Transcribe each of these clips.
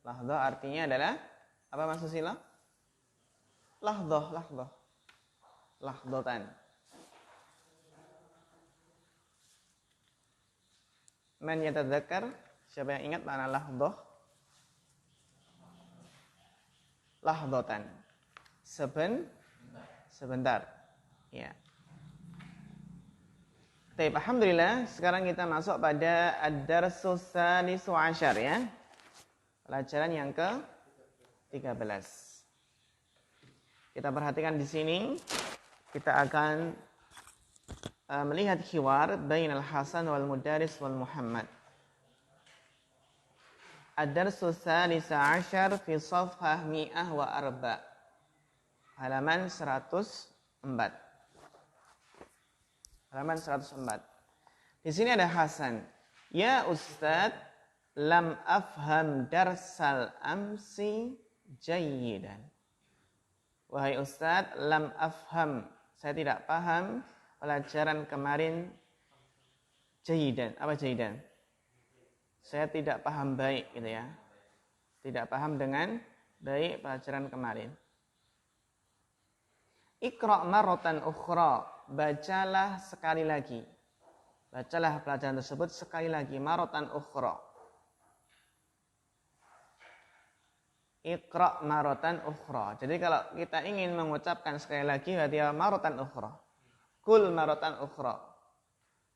Lahdoh artinya adalah apa Mas Susilo? Lahdoh. Lahdotan. Man yatadzakar? Siapa yang ingat makna lahdoh? Lahdotan. Sebentar. Ya. Baik, alhamdulillah. Sekarang kita masuk pada ad-darsus tsalisu asyar ya. Pelajaran yang ke-13. Kita perhatikan di sini kita akan melihat hiwar bainal Hasan wal Mudaris wal Muhammad. Ad-darsus tsalisu asyar fi shafhah 104. Halaman 104. Halaman 104. Di sini ada Hasan. Ya Ustadz, lam afham darsal amsi jayyidan. Wahai Ustadz, lam afham, saya tidak paham pelajaran kemarin jayyidan. Apa jayyidan? Saya tidak paham baik gitu ya. Tidak paham dengan baik pelajaran kemarin. Iqra' marratan ukhra, bacalah sekali lagi. Bacalah pelajaran tersebut sekali lagi, marratan ukhra. Iqra' marratan ukhra. Jadi kalau kita ingin mengucapkan sekali lagi berarti marratan ukhra. Qul marratan ukhra.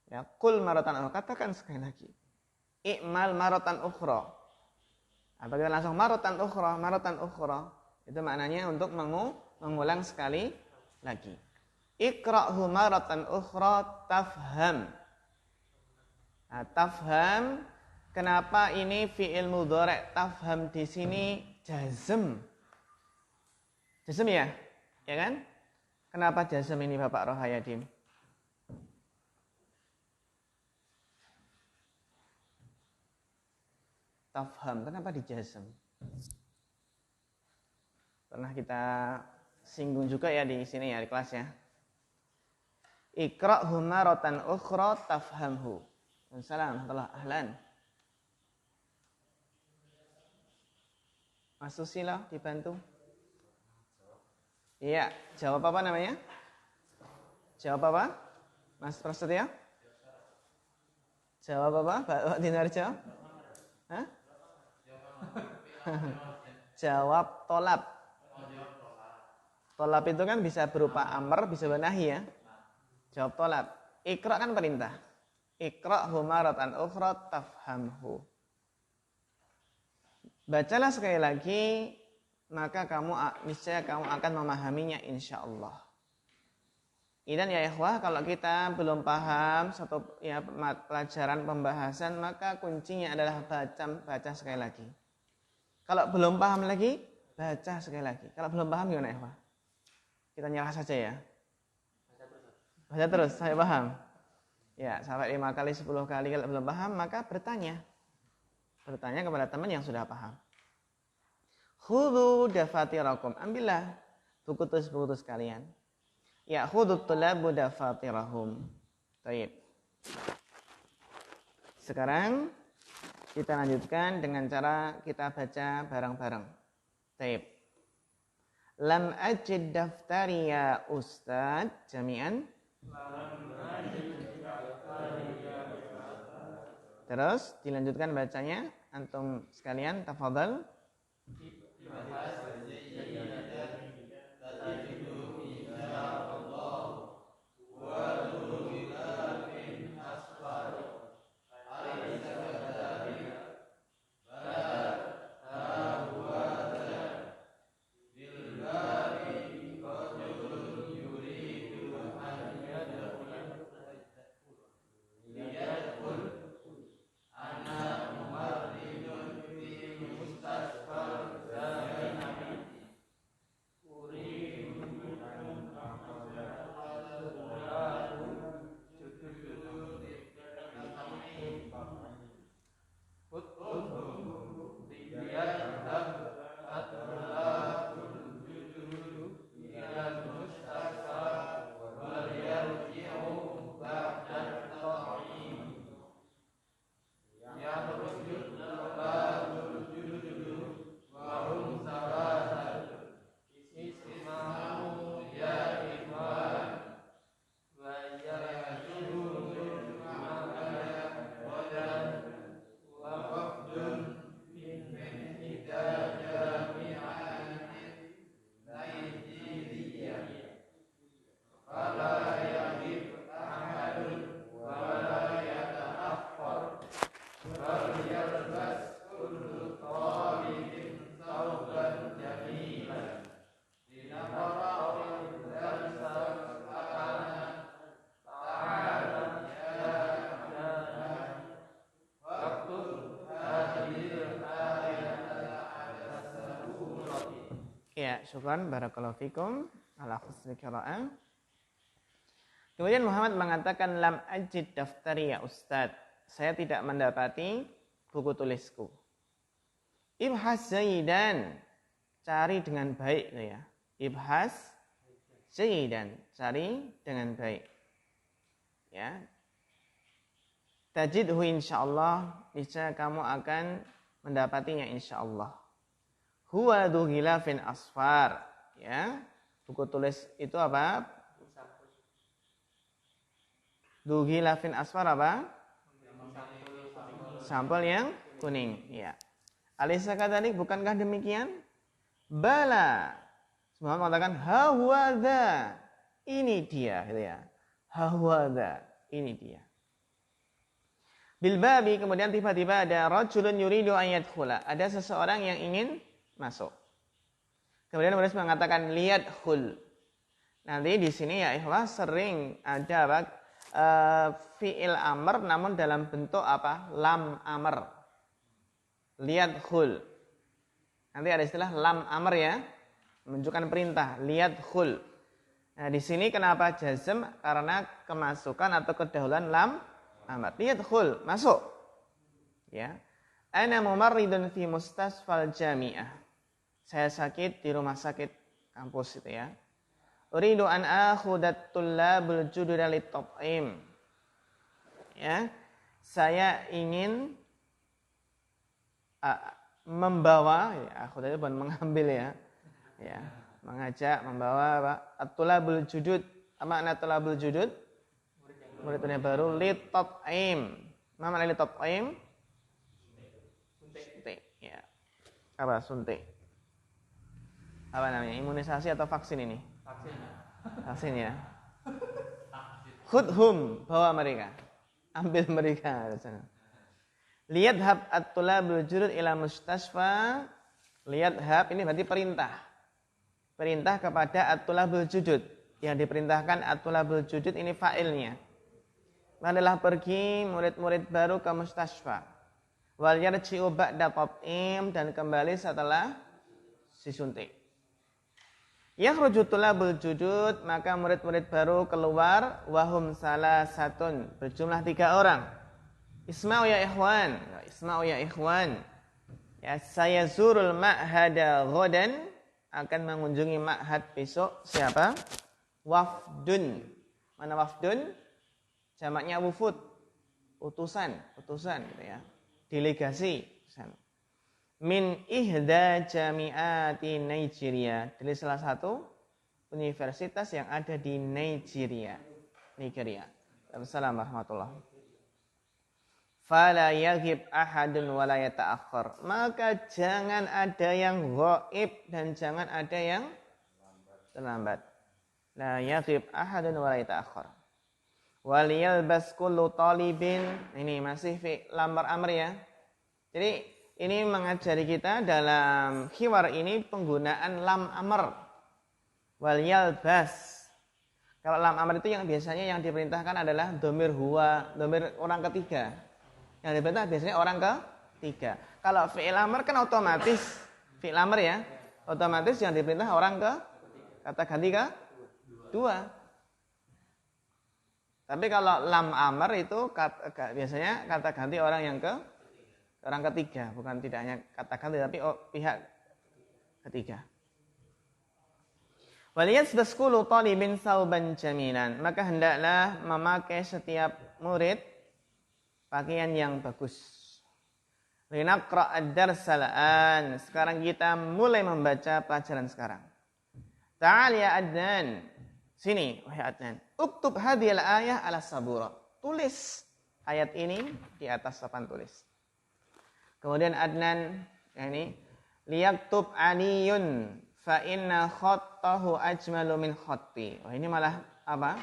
Ya, qul marratan ukhra, katakan sekali lagi. I'mal marratan ukhra. Apabila langsung marratan ukhra, itu maknanya untuk mengulang sekali lagi. Iqra'hu marratan ukhra tafham. Nah, tafham, kenapa ini fi'il mudhari' tafham di sini jazm? Jazm ya? Ya kan? Kenapa jazm ini Bapak Rohayadin? Tafham, kenapa dijazm? Pernah kita singgung juga ya di sini ya di kelas ya. Iqra'hu marratan ukhra tafhamhu. Assalamualaikum ahlan. Mas Susilo dibantu. Iya, jawab apa namanya? Jawab apa? Mas Prasetyo? Jawab apa? Pak Dinarjo? Hah? Jawab tolab. Tolab itu kan bisa berupa amr, bisa benahi ya. Jawab tolab. Iqra' kan perintah. Iqra'hu marratan ukhra tafhamhu. Bacalah sekali lagi, maka niscaya kamu akan memahaminya insyaallah. Dan ya ikhwah, kalau kita belum paham satu ya pelajaran pembahasan, maka kuncinya adalah baca sekali lagi. Kalau belum paham lagi, baca sekali lagi. Kalau belum paham gimana ikhwah? Kita nyerah saja ya. Baca terus sampai paham. Ya, sampai 5 kali, 10 kali. Kalau belum paham, maka bertanya. Bertanya kepada teman yang sudah paham. Khudhu dafatirakum. Ambillah buku tulis kalian. Ya, khudhu tulabu dafatirahum. Baik. Sekarang kita lanjutkan dengan cara kita baca bareng-bareng. Baik. Lam ajid daftari ya Ustaz. Jami'an. Terus dilanjutkan bacanya. Antum sekalian, tafadhal. Ya, syukran barakallahu fikum ala husni qiraah. Kemudian Muhammad mengatakan lam ajid daftari ya Ustaz. Saya tidak mendapati buku tulisku. Ibhas zaidan, cari dengan baik ya. Ibhas zaidan, cari dengan baik. Ya. Tajidhu insyaallah, niscaya kamu akan mendapatinya insyaallah. Huwa dhu ghilafin asfar, ya. Buku tulis itu apa? Dhu ghilafin asfar apa? Sampel yang kuning, ya. Alaysa kadzalik, bukankah demikian? Bala. Semua mengatakan hawadha. Ini dia, gitu ya. Hawadha, ini dia. Bilbabi, kemudian tiba-tiba ada rajulun yuridu an yadkhula. Ada seseorang yang ingin masuk. Kemudian penulis mengatakan lihat khul. Nanti di sini ya ikhwah sering ada fi'il amr namun dalam bentuk apa? Lam amr. Lihat khul. Nanti ada istilah lam amr ya, menunjukkan perintah. Lihat khul. Nah di sini kenapa jazm? Karena kemasukan atau kedahuluan lam amr. Lihat khul, masuk. Ya. Ana mumarridun fi mustasfal jami'ah. Saya sakit di rumah sakit kampus itu ya. Uridu an akhudat tullabul jududa litop'im. Ya. Saya ingin membawa, ya, akhudat itu bukan mengambil ya. Ya, mengajak, membawa apa? At-tullabul judud. Apa makna tullabul judud? Murid-murid baru litop'im. Apa makna litop'im? Suntik. Ya. Apa suntik? Apa namanya? Imunisasi atau vaksin ini? Vaksin ya. Khudhum, bawa mereka. Ambil mereka. Lihat hab at-tulabul jurud ila mustasfa. Lihat hab ini berarti perintah. Perintah kepada at-tulabul judud. Yang diperintahkan at-tulabul judud ini fa'ilnya. Adalah pergi murid-murid baru ke mustasfa. Wal yarji'u ba'da tab'im, dan kembali setelah disuntik. Yakhruju tulabul judud, maka murid-murid baru keluar, wahum salasatun, berjumlah 3 orang. Isma'u ya ikhwan, isma'u ya ikhwan. Ya, saya zurul ma'hada ghadan, akan mengunjungi ma'had besok. Siapa? Wafdun. Mana wafdun? Jamaknya wufud. Utusan gitu ya. Delegasi. Min ihda jami'ati Nigeria, dari salah satu universitas yang ada di Nigeria. Assalamualaikum warahmatullahi wabarakatuh. Fala yaghib ahadun wa la yata'akhkhar. Maka jangan ada yang ghaib dan jangan ada yang terlambat. La yaghib ahadun wa la yata'akhkhar. Wal yalbas kullu talibin. Ini masih fi lamar amr ya. Jadi ini mengajari kita dalam khiwar ini penggunaan lam amr. Wal yalbas. Kalau lam amr itu yang biasanya yang diperintahkan adalah dhamir huwa, dhamir orang ketiga. Yang diperintah biasanya orang ketiga. Kalau fi'il amr kan otomatis fi'il amr ya. Otomatis yang diperintah orang kata ganti dua. Tapi kalau lam amr itu biasanya kata ganti orang yang orang ketiga, bukan tidak hanya kata ganti tapi pihak ketiga. Waliyat baskulu talibin sauban jamilan, maka hendaklah memakai setiap murid pakaian yang bagus. Linaqra ad-darsal an, sekarang kita mulai membaca pelajaran sekarang. Ta'al ya Adnan, sini wahai Adnan. Uktub hadhil ayah ala sabura. Tulis ayat ini di atas papan tulis. Kemudian Adnan ini liyaktub aniyun fa inna khattahu ajmalu min khatti. Oh, ini malah apa?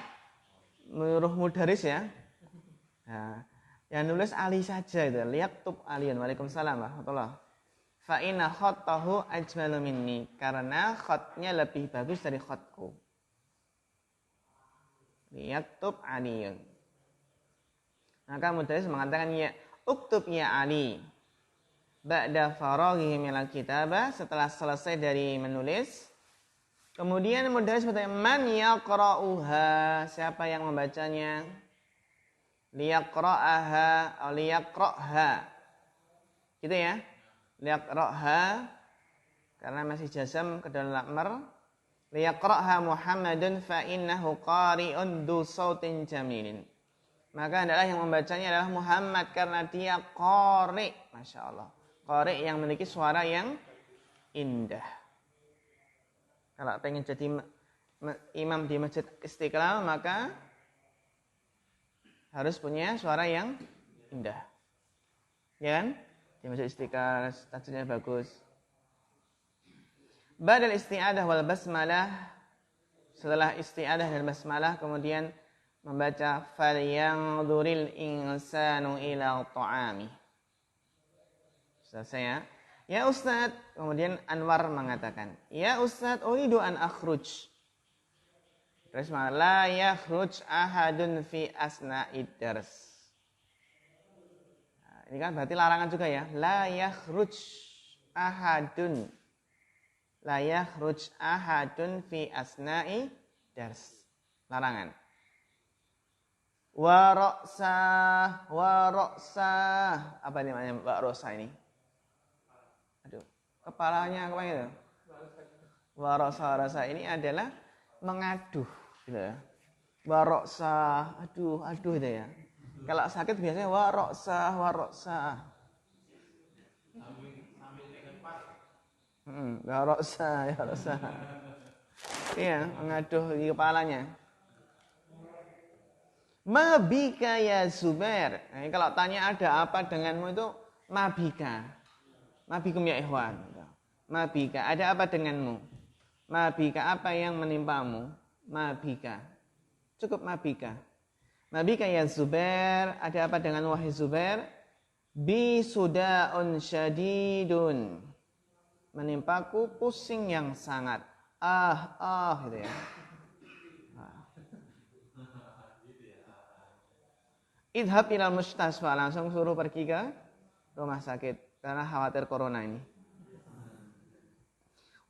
Menyuruh mudaris ya. Nah, yang nulis Ali saja itu. Liyaktub aliyun. Waalaikumsalam warahmatullahi. Fa inna khattahu ajmalu minni, karena khatnya lebih bagus dari khatku. Liyaktub aliyun. Maka mudaris mengatakan ya uktub ya Ali. ba'da faraghihi minal kitabah, setelah selesai dari menulis. Kemudian mudaris bertanya, man yaqra'uha, siapa yang membacanya? Liyaqra'aha atau liyaqra'ha. Gitu ya. Liyaqra'ha karena masih jazam ke dalam lamar. Liyaqra'ha Muhammadun fa innahu qari'un du sautin jamilin. Maka adalah yang membacanya adalah Muhammad karena dia qari', Masya Allah. Qari' yang memiliki suara yang indah. Kalau pengen jadi imam di Masjid Istiqlal maka harus punya suara yang indah. Ya kan? Di Masjid Istiqlal tajwidnya bagus. Badal isti'adah wal basmalah, setelah isti'adah dan basmalah kemudian membaca falyanzuril insanu ila ta'ami. Selesai ya. Ya Ustaz, kemudian Anwar mengatakan, ya Ustaz, uridu an akhruj. Terus la yakhruj ahadun fi asna'id dars. Nah, ini kan berarti larangan juga ya. La yakhruj ahadun. La yakhruj ahadun fi asna'i dars. Larangan. Wa ra'sa. Apa ini namanya wa ra'sa ini? Aduh, kepalanya apa itu? Wa ra'sa ini adalah mengaduh gitu ya. Wa ra'sa, aduh itu ya. Kalau sakit biasanya wa ra'sa. Ya ra'sa. Iya, mengaduh di kepalanya. Ma bika ya Zubair. Nah, kalau tanya ada apa denganmu itu ma bika. Ma bikum ya ikhwan. Ma bika, ada apa denganmu? Ma bika, apa yang menimpamu? Ma bika. Cukup ma bika. Ma bika ya Zubair, ada apa dengan wahai Zubair? Bi suda'un syadidun. Menimpaku pusing yang sangat. Gitu ya. Idhab ilal mustasfa, langsung suruh pergi ke rumah sakit karena khawatir corona ini.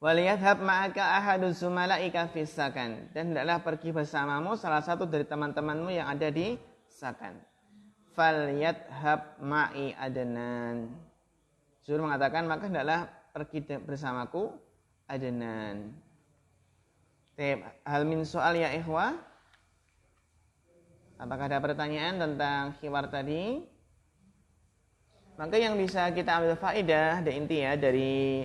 Waliyadhab ma'aka ahadu zumala'ika fis sakan, dan hendaklah pergi bersamamu salah satu dari teman-temanmu yang ada di sakan. Falyadhab ma'i Adnan. Zuhur mengatakan maka hendaklah pergi bersamaku Adnan. Hal min soal ya ikhwah. Apakah ada pertanyaan tentang khiwar tadi? Maka yang bisa kita ambil faedah dan inti ya dari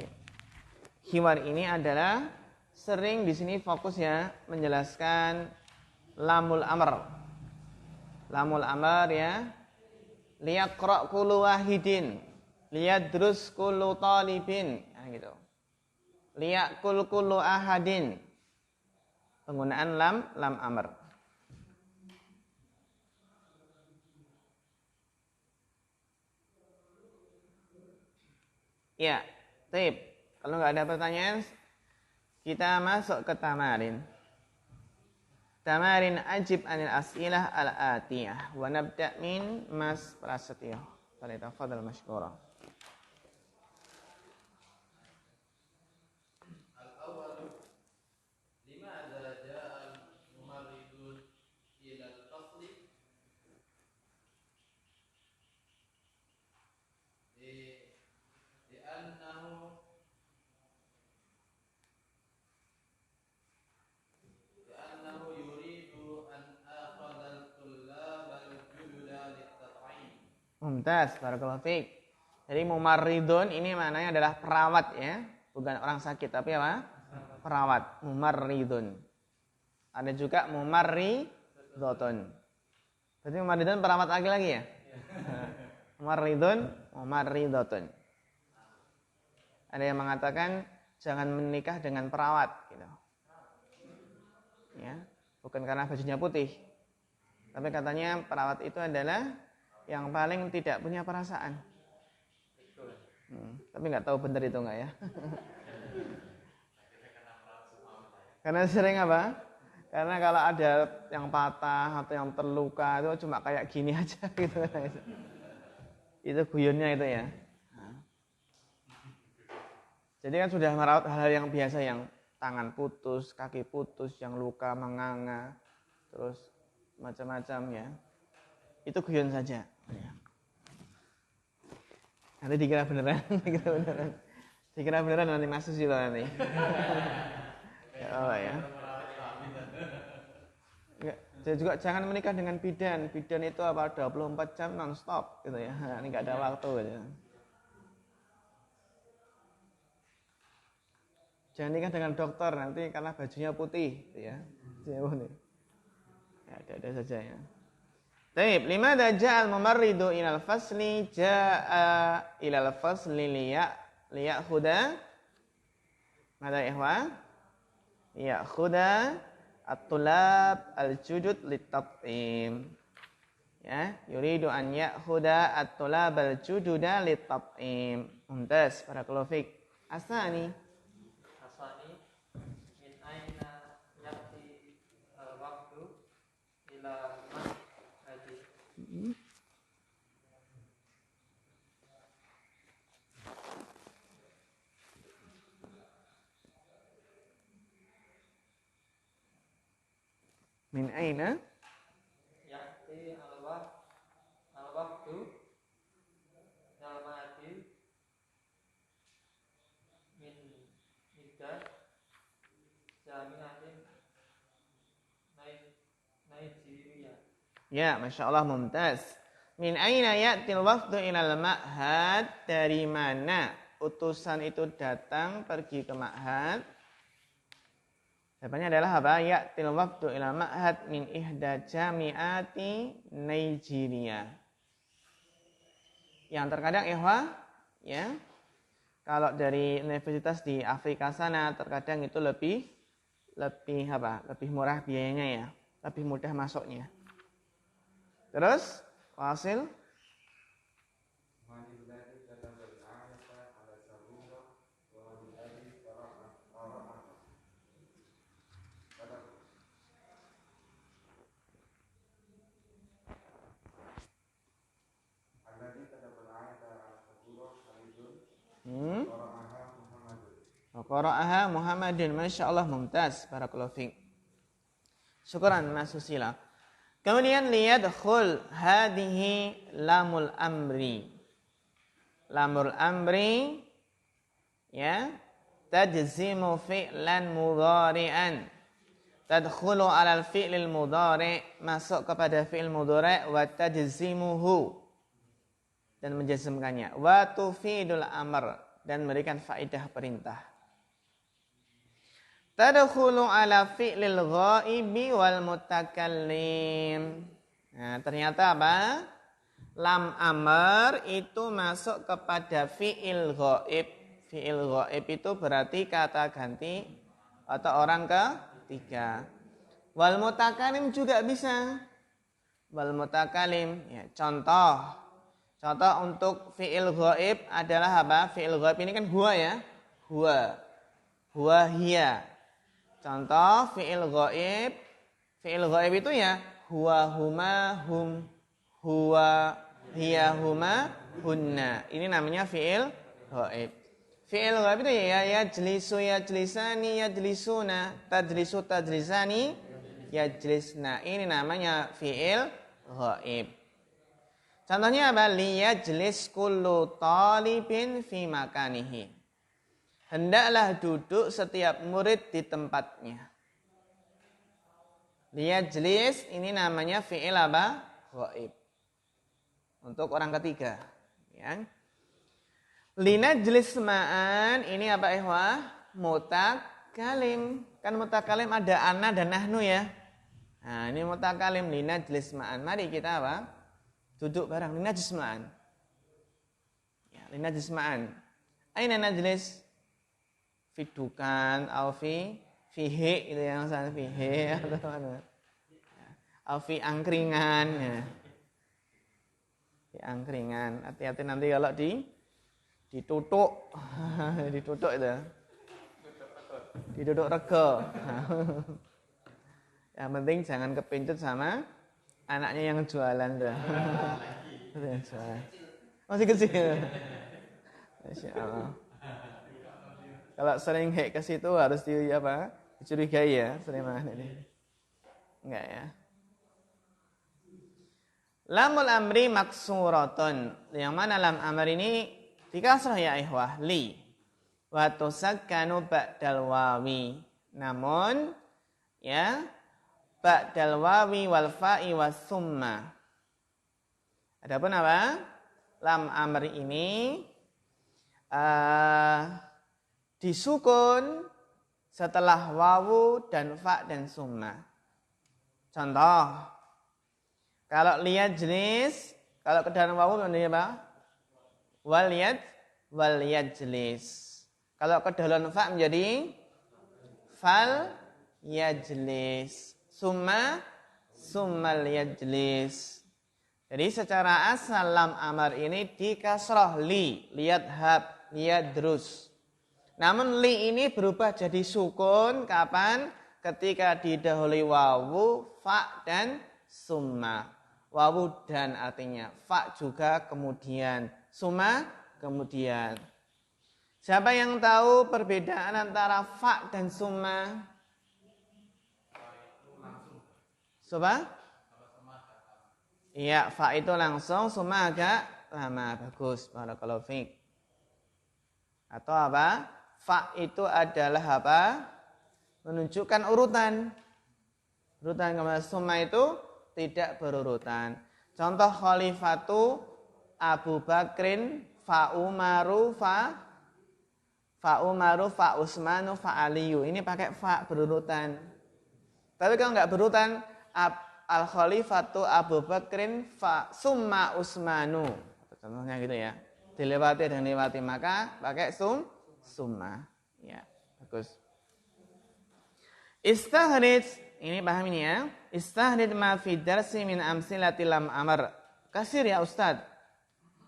khiwar ini adalah sering di sini fokus ya menjelaskan lamul amr. Lamul amr ya. Liyaqra' kullu wahidin, liyadrus kullu talibin, nah gitu. Liyakul kullu ahadin. Penggunaan lam amr. Ya, tip. Kalau nggak ada pertanyaan, kita masuk ke tamarin. Tamarin ajib anil as'ilah al-atiyah. Wa nabda' min Mas Prasetyo. Falyatafadhal mashkura. Mumtaz, barakallahu fiik. Jadi mumarridun ini maknanya adalah perawat ya, bukan orang sakit tapi apa? Perawat, mumarridun. Ada juga mumarridotun. Berarti mumarridun perawat lagi ya? Mumarridotun. Ada yang mengatakan jangan menikah dengan perawat gitu. Ya, bukan karena bajunya putih. Tapi katanya perawat itu adalah yang paling tidak punya perasaan. Tapi nggak tahu benar itu nggak ya. Karena sering apa? Karena kalau ada yang patah atau yang terluka itu cuma kayak gini aja gitu. Itu guyonnya itu ya. Jadi kan sudah merawat hal-hal yang biasa, yang tangan putus, kaki putus, yang luka menganga, terus macam-macam ya. Itu guyon saja. Nanti dikira beneran, dikira beneran nanti masuk sih loh nanti. Ya Allah ya. Jadi juga jangan menikah dengan bidan. Bidan itu apa 24 jam non-stop gitu ya. Ini enggak ada waktu gitu. Jangan nikah dengan dokter nanti karena bajunya putih gitu ya. Ya, ada saja ya. Baik, limadha ja'al mumarridu ilal fasli ja'a ilal fasli liya'khuda mada ikhwan? Ya'khuda at-tulab al-judud lit-tat'im. Ya, yuridu an ya'khuda at-tulab al-jududa lit-tat'im. Mumtaz, barakallahu fik. Asani min aina ya'ti al-waqtu ila ma'hadi. min aina Ya'ti al-waqtu ila ma'hadi min iddah jami'atin Nigeria. Ya, Masya Allah, mumtaz. Min aina ya'til wafdu ilal ma'had. Dari mana utusan itu datang pergi ke ma'had? Jawabannya adalah apa? Ya'til wafdu ilal ma'had min ihda jami'ati Nigeria. Yang terkadang ya, kalau dari universitas di Afrika sana terkadang itu lebih murah biayanya ya, lebih mudah masuknya. Terus hasil Qara'aha Muhammadin. Masya Allah, mumtaz. Barakallahu fiik. Syukran Mas Susila. Kemudian liyadkhul hadhihi lamul amri. Lamul amri ya tajzimu fi'lan mudhari'an. Tadkhulu 'alal fi'lil mudhari', masuk kepada fi'il mudhari' wa tajzimuhu, dan menjazmkannya. Wa tufidul amr, dan memberikan faedah perintah. Tadkhulu 'ala fi'lil ghaibi wal mutakallim. Nah, ternyata apa? Lam amr itu masuk kepada fi'il ghaib. Fi'il ghaib itu berarti kata ganti atau orang ketiga. Wal mutakallim juga bisa. Wal mutakallim, ya, contoh untuk fi'il ghaib adalah apa? Fi'il ghaib ini kan huwa ya. Huwa hiya. Contoh fi'il ghaib. Fi'il ghaib itu ya huwa huma hum, huwa hiya huma hunna. Ini namanya fi'il ghaib. Fi'il ghaib itu ya yajlisu yajlisani yajlisuna, tajlisu tajlisani yajlisna. Ini namanya fi'il ghaib. Contohnya apa? Liyajlis kullu talibin fi makanihi. Hendaklah duduk setiap murid di tempatnya. Liyajlis ini namanya fi'il apa? Ghaib. Untuk orang ketiga. Ya. Linajlis ma'an ini apa ikhwah? Mutakalim. Kan mutakalim ada ana dan nahnu ya. Nah ini mutakalim. Linajlis ma'an. Mari kita apa? Duduk bareng. Linajlis ma'an. Ya, linajlis ma'an. Aina najlis? Fidukan, au fihi itu yang sana fihi atau mana? Au fi angkringan ya. Di angkringan. Hati-hati nanti kalau ditutuk. Ditutuk itu. Ditutuk rego. Yang penting jangan kepincut sama anaknya yang jualan tuh. Masih kecil. Masya Allah. Kalau sering hek ke situ harus dicurigai ya, sering banget ini. Enggak ya. Lamul amri maksuratun. Yang mana lam amr ini dikasrah ya ikhwah, li. Wa tusakkanu ba'dal wawi. Namun ya ba'dal wawi wal fa'i was summa. Adapun apa? Lam amr ini disukun setelah wawu dan fa dan summa. Contoh, kalau lihat jenis, kalau ke dalam wawu menjadi apa? Wal yajlis. Kalau ke dalam fa menjadi fal yajlis. Summal yajlis. Jadi secara asal lam amar ini dikasroh li, lihat hab, lihat drus. Namun li ini berubah jadi sukun kapan? Ketika didahului wawu, fa dan summa. Wawu dan artinya fa juga kemudian, summa kemudian. Siapa yang tahu perbedaan antara fa dan summa? Coba? Iya, fa itu langsung, summa agak lama. Bagus, barakallahu fiik. Atau apa? Fa itu adalah apa? Menunjukkan urutan. Urutan kemudian summa itu tidak berurutan. Contoh khalifatu Abu Bakrin fa Umaru fa Usmanu fa Aliyu. Ini pakai fa berurutan. Tapi kalau enggak berurutan, al khalifatu Abu Bakrin fa summa Usmanu. Contohnya gitu ya. Dilewati dan dilewati maka pakai summa. Ya, bagus. Istahrij, ini paham ini ya. Istahrij ma fi darsi min amsilati lam amr. Kasir ya Ustaz.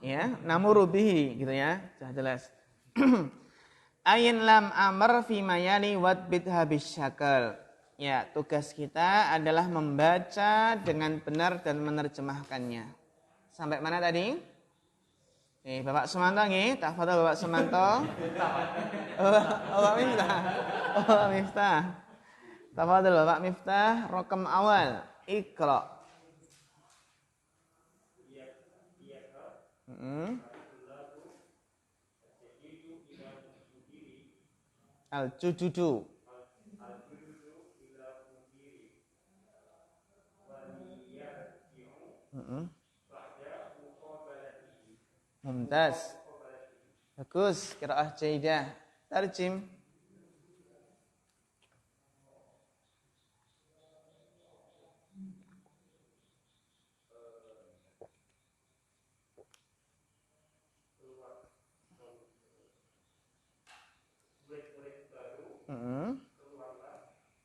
Ya, namuru bihi gitu ya. Sudah jelas. Ayin lam amr fi mayali wat bidha bisyakal. Ya, tugas kita adalah membaca dengan benar dan menerjemahkannya. Sampai mana tadi? Bapak Sumanto nggih, tafadhol Bapak Sumanto. Bapak Miftah. Bapak Miftah. Tafadhol Bapak Miftah, raqam awal. Iqra. Al-jududu. Mumtaz. Bagus, qiraah jayyidah. Tarjim.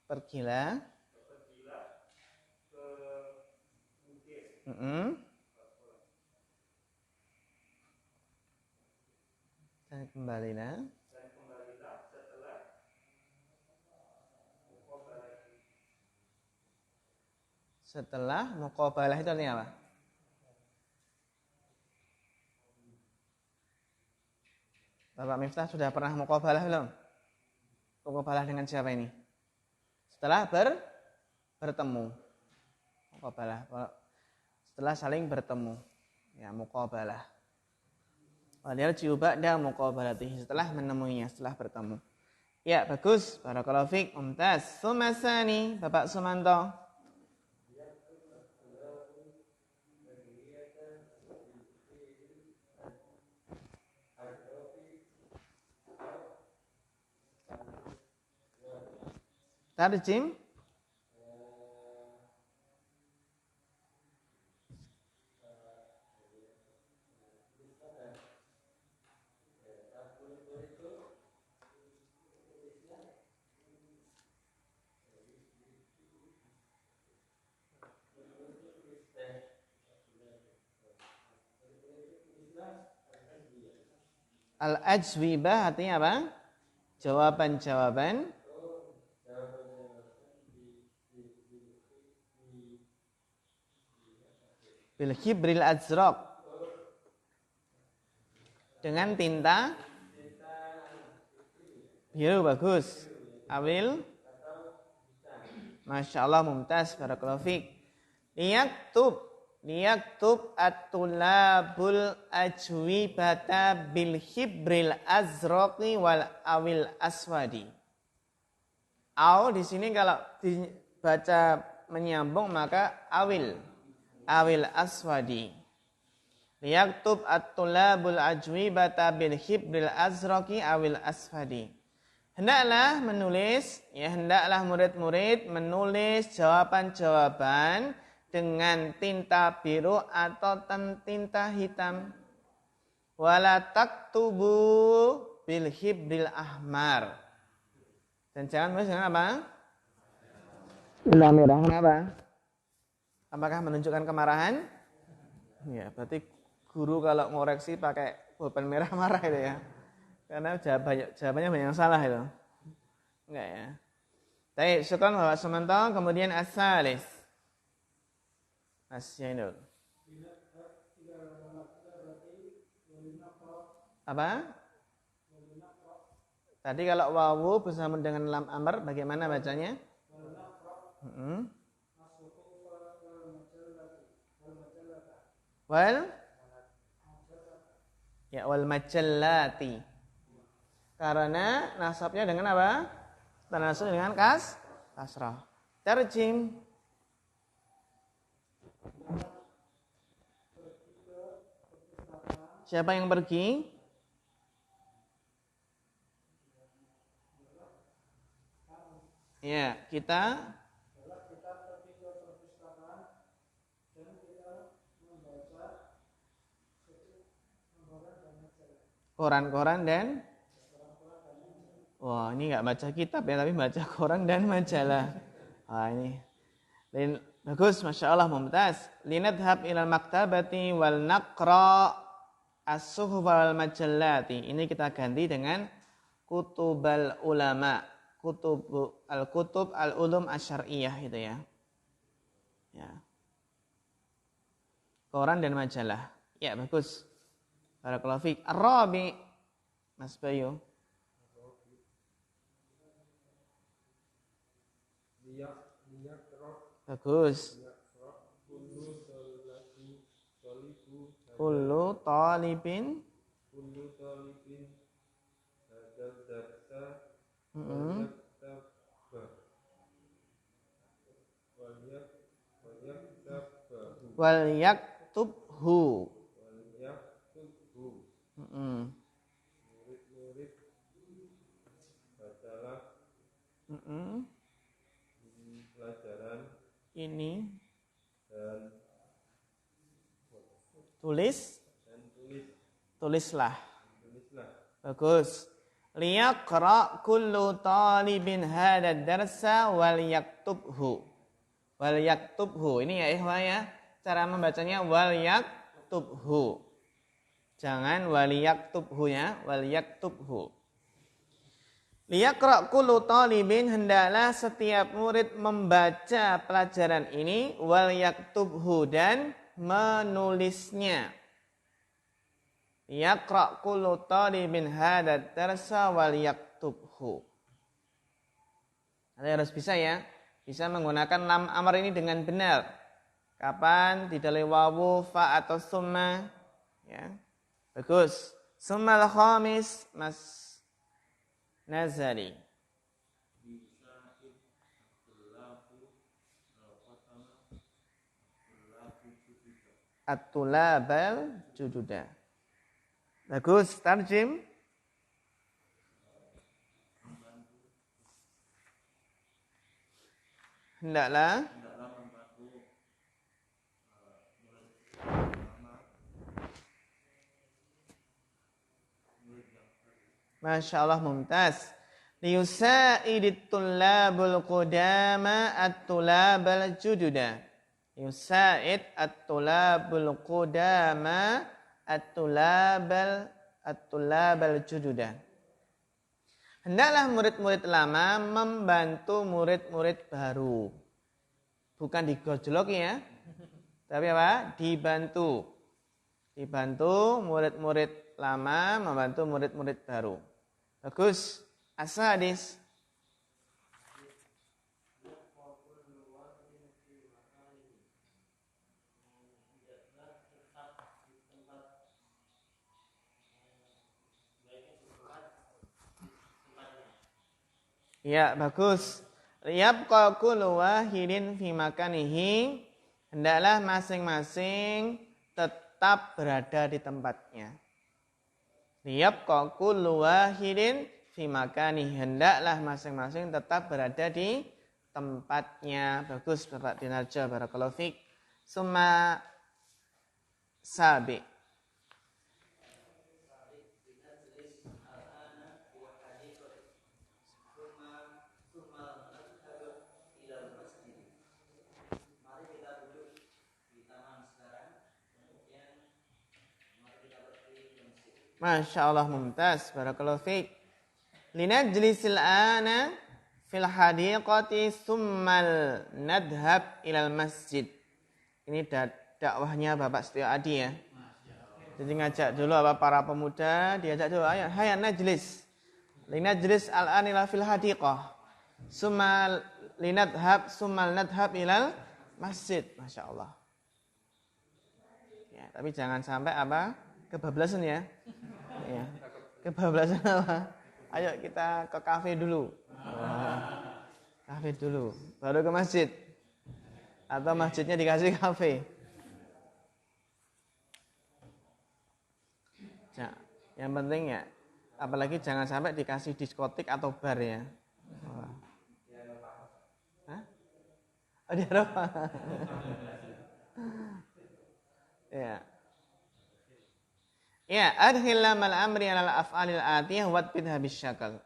Pergilah ke dan kembalilah setelah muqabalah itu artinya apa? Bapak Miftah sudah pernah muqabalah belum? Muqabalah dengan siapa ini? Setelah bertemu. Muqabalah. Setelah saling bertemu. Ya, muqabalah. Waliyal ba'da muqabalatihi, setelah menemuinya, setelah bertemu. Ya, bagus. Barakallahu fiik. Mumtaz. Sumasani, Bapak Sumanto. Tarjim. Al-ajwibah artinya apa? Jawaban-jawaban. Bil khibril azraq, dengan tinta Biru bagus. Awil. Masya Allah mumtaz. Barakallahu fiik. Liyaktub at-tulabul ajwibata bil hibril azraqi wal awil aswadi. Au di sini kalau dibaca menyambung maka awil aswadi. Liyaktub at-tulabul ajwibata bil hibril azraqi awil aswadi. Hendaklah murid-murid menulis jawaban-jawaban dengan tinta biru atau tinta hitam. Wala taktubu bil hibril ahmar. Dan jangan menulis dengan apa? Tinta merah. Kenapa? Apakah menunjukkan kemarahan? Ya, berarti guru kalau ngoreksi pakai pulpen merah marah itu ya. Karena jawabannya banyak yang salah itu. Enggak ya. Baik, syukran Bapak Sumanto. Kemudian as-salis. Mas Yainul. Apa? Tadi kalau wawu bersama dengan lam amr bagaimana bacanya? Wal majallati. Karena nasabnya dengan apa? Tanasub dengan kasrah. Tarjim. Siapa yang pergi? Ya, kita pergi ke perpustakaan dan kita membaca koran-koran dan wah, ini enggak baca kitab ya, tapi baca koran dan majalah. Ini bagus, Masya Allah, mumtaz. Linadhab ilal maktabati wal naqra as-suhuf wal majallati. Ini kita ganti dengan kutubal ulama. Kutub al-ulum asyariyah itu ya. Ya. Koran dan majalah. Ya, bagus. Barakallahu fiik. Ar-rabi. Mas Bayu. Bagus. Kullu talibin hadal darsa wal yaktubhu. Murid-murid bacalah pelajaran ini dan tulislah. Bagus. Liyaqra kullu talibin hadad darsa wal yaktubhu. Wal yaktubhu. Ini ya ikhwah ya. Cara membacanya wal yaktubhu. Jangan wal yaktubhu ya. Wal yaktubhu. Liyaqra kullu talibin, hendaklah setiap murid membaca pelajaran ini, wal yaktubhu, dan menulisnya. Yaqra kullu talibin hadad darsa wal yaktubhu. Anda harus bisa ya, bisa menggunakan lam amr ini dengan benar. Kapan? Didalai wawu, fa atau summa. Ya. Bagus. Summal khamis, Mas Nazari. At-tulabal jududa. Bagus, tarjim. Hendaklah membantu Masya Allah, mumtaz. Liyusa'idit tullabul qudama at-tulabal jududa. Yusa'id at-tulabul qudama at-tulabal jududa. Hendaklah murid-murid lama membantu murid-murid baru. Bukan digojlok ya. Tapi apa? Dibantu. Dibantu murid-murid lama membantu murid-murid baru. Bagus. As-sadis. Ya, bagus. Yabqa kullu wahidin fi makanihi. Hendaklah masing-masing tetap berada di tempatnya. Yabqa kullu wahidin fi makanihi. Hendaklah masing-masing tetap berada di tempatnya. Bagus Bapak Dinarja, barakallahu fiik. Summa sabi. Masya Allah, mumtaz, barakallahu fiik. Linajlisil ana fil hadiqati summal nadhab ilal masjid. Ini dakwahnya Bapak Setio Adi ya. Jadi ngajak dulu para pemuda, diajak dulu, ayo hayya najlis. Linajlis al-an ila fil hadiqah. Summal linadhab summal nadhab ilal masjid. Masya Allah. Ya, tapi jangan sampai kebablasan ya. Ya. Kebablasan apa? Ayo kita ke kafe dulu. Kafe dulu, baru ke masjid. Atau masjidnya dikasih kafe. Ya, yang penting ya, apalagi jangan sampai dikasih diskotik atau bar ya. Hah? Oh, di Eropa. Ya. Ya, adkhil lamal amri alal af'alil atiyah watbidha bisyakal.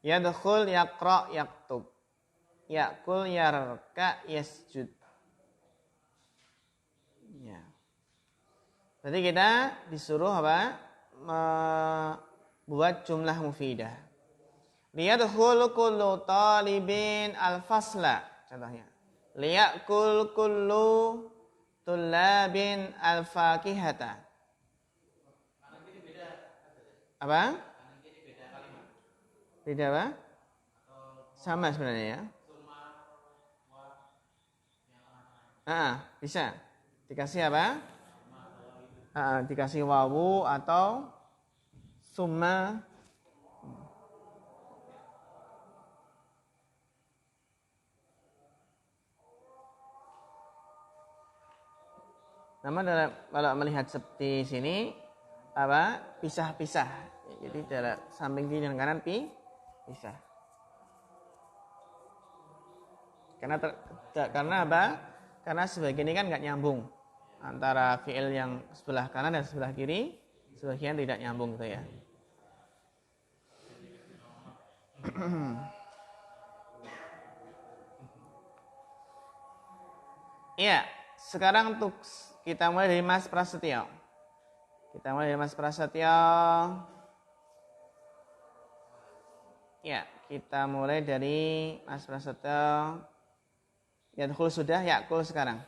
Yadkhul yaqra yaktub. Ya'kul yarka yasjud. Ya. Berarti kita disuruh membuat jumlah mufidah. Liyadkhul kullu talibin al-fasla. Contohnya. Liya'kul kullu tullabin al-fakihata. Apa? Beda apa? Sama sebenarnya ya. Bisa. Dikasih apa? Dikasih wawu atau summa. Namun kalau melihat seperti sini pisah-pisah. Jadi dari samping kiri dan kanan pisah. Karena apa? Karena sebagian ini kan nggak nyambung antara fiil yang sebelah kanan dan sebelah kiri, sebagian tidak nyambung gitu ya. Iya, sekarang untuk kita mulai dari Mas Prasetyo. Ya, kita mulai dari Mas Prasetyo. Yadkhul sudah, ya'kul sekarang.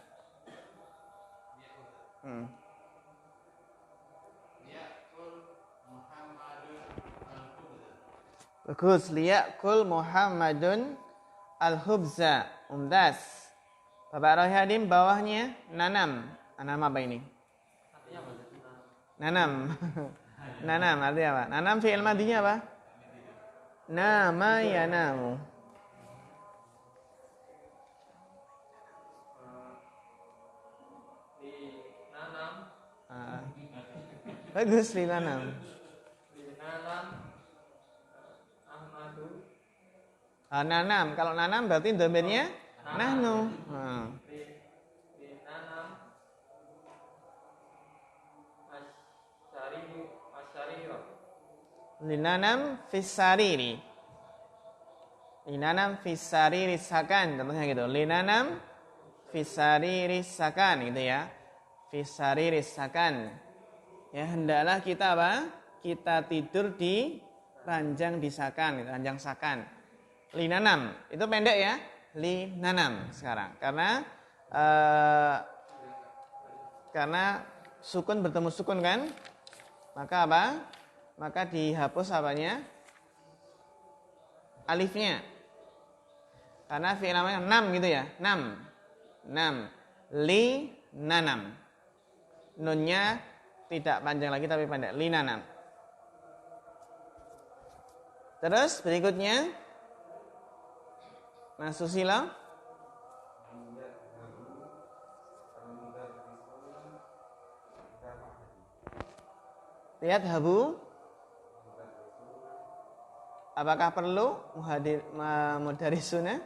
Bagus, liya'kul Muhammadun al-hubza. Umdas. Bapak Rohyadim bawahnya nanam. Nanam apa ini? Nanam. Nanam artinya apa? Nanam fi'il madinya apa? Nama yanamu. Bagus, linanam. Nanam. Kalau nanam berarti domainnya nahnu. Linanam fisariri. Linanam fisariri sakan. Contohnya gitu. Linanam fisariri sakan gitu ya. Fisariri sakan. Ya, hendaklah kita apa? Kita tidur di ranjang di sakan, ranjang sakan. Linanam. Itu pendek ya. Linanam sekarang. Karena sukun bertemu sukun kan? Maka apa? Maka dihapus apanya? alifnya. Karena fi'il amrnya nam gitu ya. Nam. Li nanam. Nunnya tidak panjang lagi tapi pendek. Li nanam. Terus berikutnya Mas Susilo. Lihat habu. Apakah perlu mudarisuna?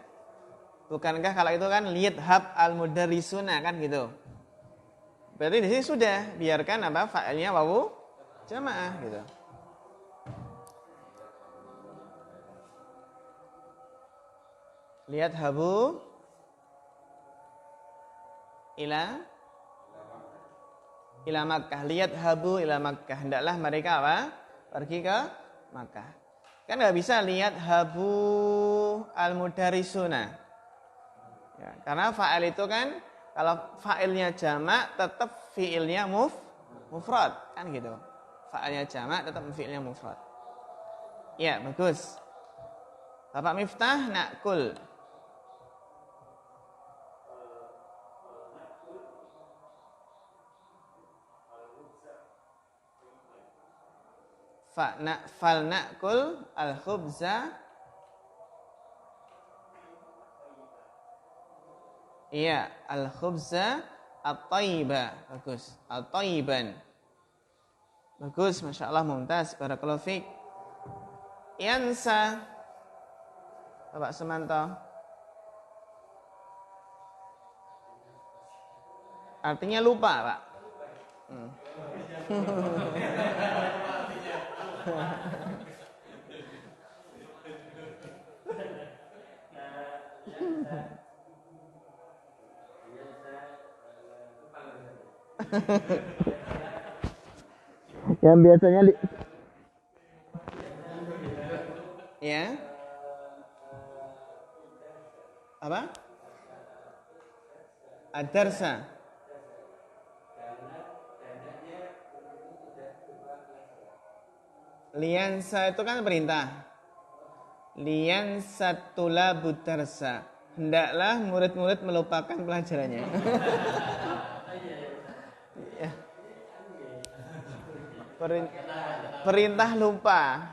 Bukankah kalau itu kan lihat hab al mudarisuna kan gitu. Berarti di sini sudah biarkan apa fa'ilnya wawu jamaah gitu. Lihat habu ila Makkah. Lihat habu ila Makkah. Hendaklah mereka apa? Pergi ke Makkah. Kan nggak bisa lihat habu al mudarisuna. Ya, karena fa'il itu kan kalau fa'ilnya jamak tetap fi'ilnya mufrad kan gitu. Fa'ilnya jamak tetap fi'ilnya mufrad. Ya, bagus. Bapak Miftah nakul. Fal nakul al khubza. Iya, al khubza at-tayyiba. Bagus. At-tayyiban. Bagus, Masya Allah, mumtaz. Barakallahu fiik. Yansa. Bapak Semanto. Artinya lupa, Pak. Yang biasanya ya apa? Ad-darsa. Liansa itu kan perintah. Liansa tulabud darsa. Hendaklah murid-murid melupakan pelajarannya. Ya. Perintah lupa.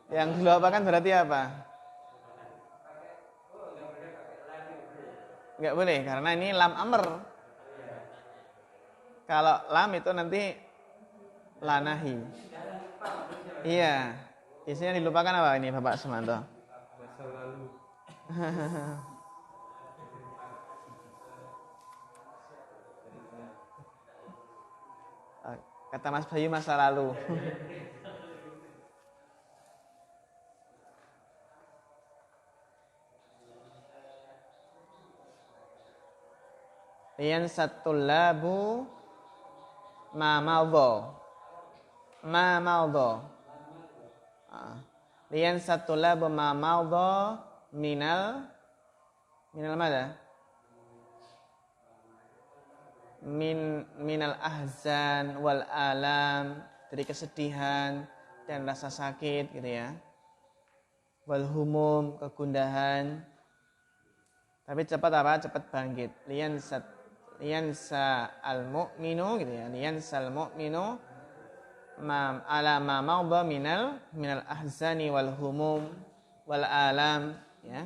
Yang dilupakan berarti apa? Enggak boleh karena ini lam amr. Kalau lam itu nanti lanahi. Iya. Biasanya dilupakan apa ini Bapak Sumanto? Masa lalu. Kata Mas Bayu masa lalu. Lian satul labu ma maudho. Lian satul labu ma maudho minal mana? Minal ahzan wal alam, dari kesedihan dan rasa sakit gitu ya. Wal humum, kegundahan. Tapi cepat apa? Cepat bangkit. Liyansa al-mu'minu gitu ya. Liyansa al-mu'minu ala ma maudha minal ahzani wal humum wal alam ya.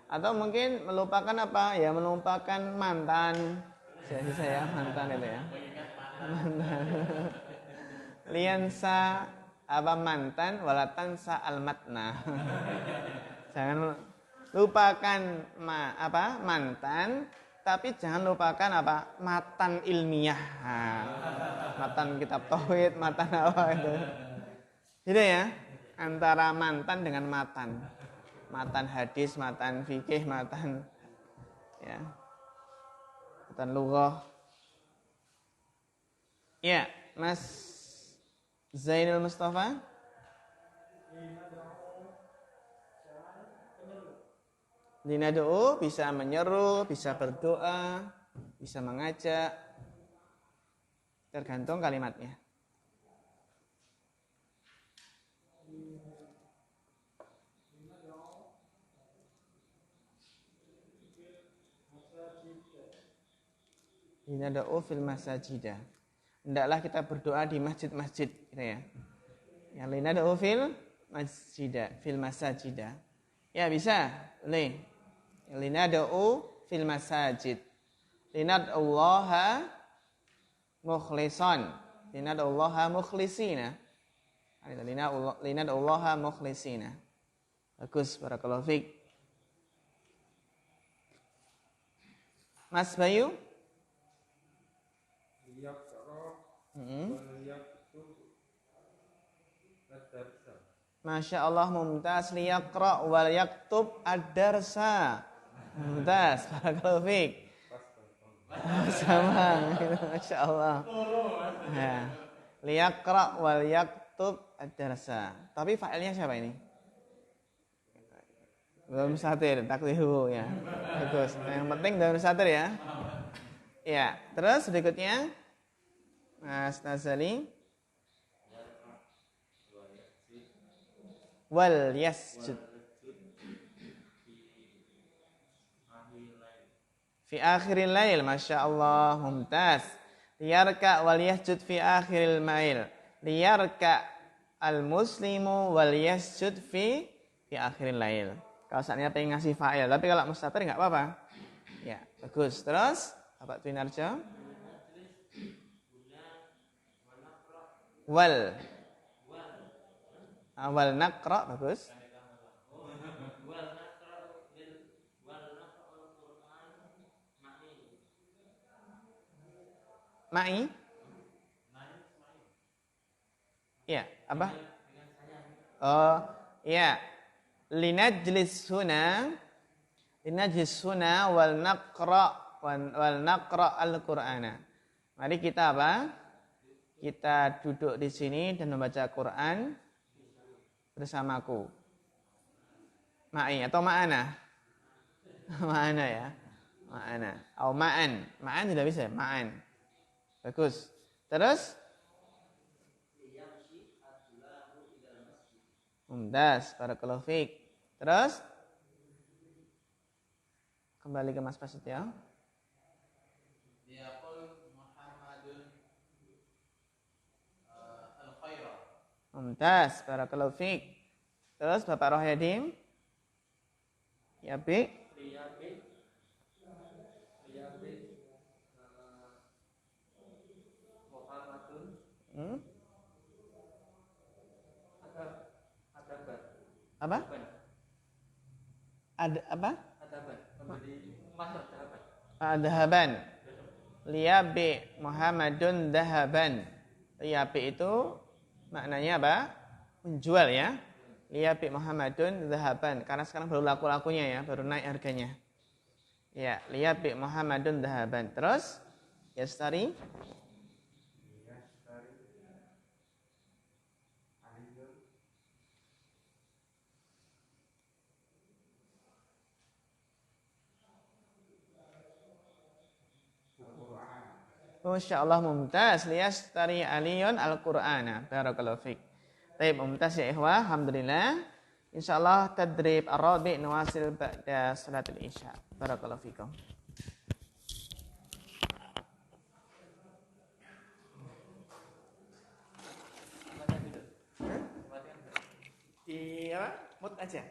Atau mungkin melupakan apa? Ya melupakan mantan. Saya mantan itu ya. Mantan. Liansa apa mantan walatansa al-matna. Jangan lupakan mantan, tapi jangan lupakan apa? Matan ilmiah. Matan kitab tauhid, matan apa itu. Gitu ya. Antara mantan dengan matan. Matan hadis, matan fikih, matan ya. Matan lughah. Ya, Mas Zainul Mustafa. Dinad'u bisa menyeru, bisa berdoa, bisa mengajak. Tergantung kalimatnya. Linad'u fil masajidah. Hendaklah kita berdoa di masjid-masjid gitu ya. Ya linad'u fil masajidah. Ya bisa. Boleh. Linad'u fil masajid. Linad'ullaha mukhlisan. Linad'ullaha mukhlisina. Linad'ullaha mukhlisina. Bagus, barakallahu fiik. Mas Bayu? Masya Allah, mumtaz. Liyaqra' wal yaktub ad-darsa. Mumtaz, barakallahu fiik. Sama, Masya Allah. Ya. Liyaqra' wal yaktub ad-darsa. Tapi fa'ilnya siapa ini? Belum satir, taklihu ya. Bagus. Yang penting belum satir ya. Ya, terus berikutnya Mas Nazali. Wal yasjud fi akhiril lail. Masya Allah, mumtaz. Liyarka wal yasjud fi akhiril mail. Liyarka al muslimu wal yasjud fi akhiril lail. Kalau saatnya pengen ngasih fa'il, tapi kalau mustatir nggak apa-apa. Ya, bagus. Terus Bapak Twinarjo. Wal naqra, bagus. Ma'i. Ya, apa? Oh, ya. Linajlis huna wal naqra al-Qur'ana. Mari kita apa? Kita duduk di sini dan membaca Quran bersamaku. Ma'i atau ma'ana? Ma'ana ya. Ma'ana. Atau ma'an. Ma'an tidak bisa. Ma'an. Bagus. Terus? Mumtaz. Barakallahu fiik. Terus? Kembali ke Mas Prasetyo. Mumtaz. Barakallahu fiik. Terus Bapak Rohyadim? Ya, B. Apa? Ada apa? Dahaban. Liyabi Muhammadun dahaban. Liyabi itu maknanya apa? Menjual ya. Liyabi Muhammadun dahaban. Karena sekarang baru laku-lakunya ya, baru naik harganya. Ya, liyabi Muhammadun dahaban. Terus yastari Masya Allah, mumtaz. Liyastari aliyun al-Qur'ana. Barakallahu fiik. Baik, mumtaz ya ikhwah. Alhamdulillah. InsyaAllah tadrib ar-rabi' nuwasil ba'da salatul isya. Barakallahu fiikum. Di apa? Mut aja.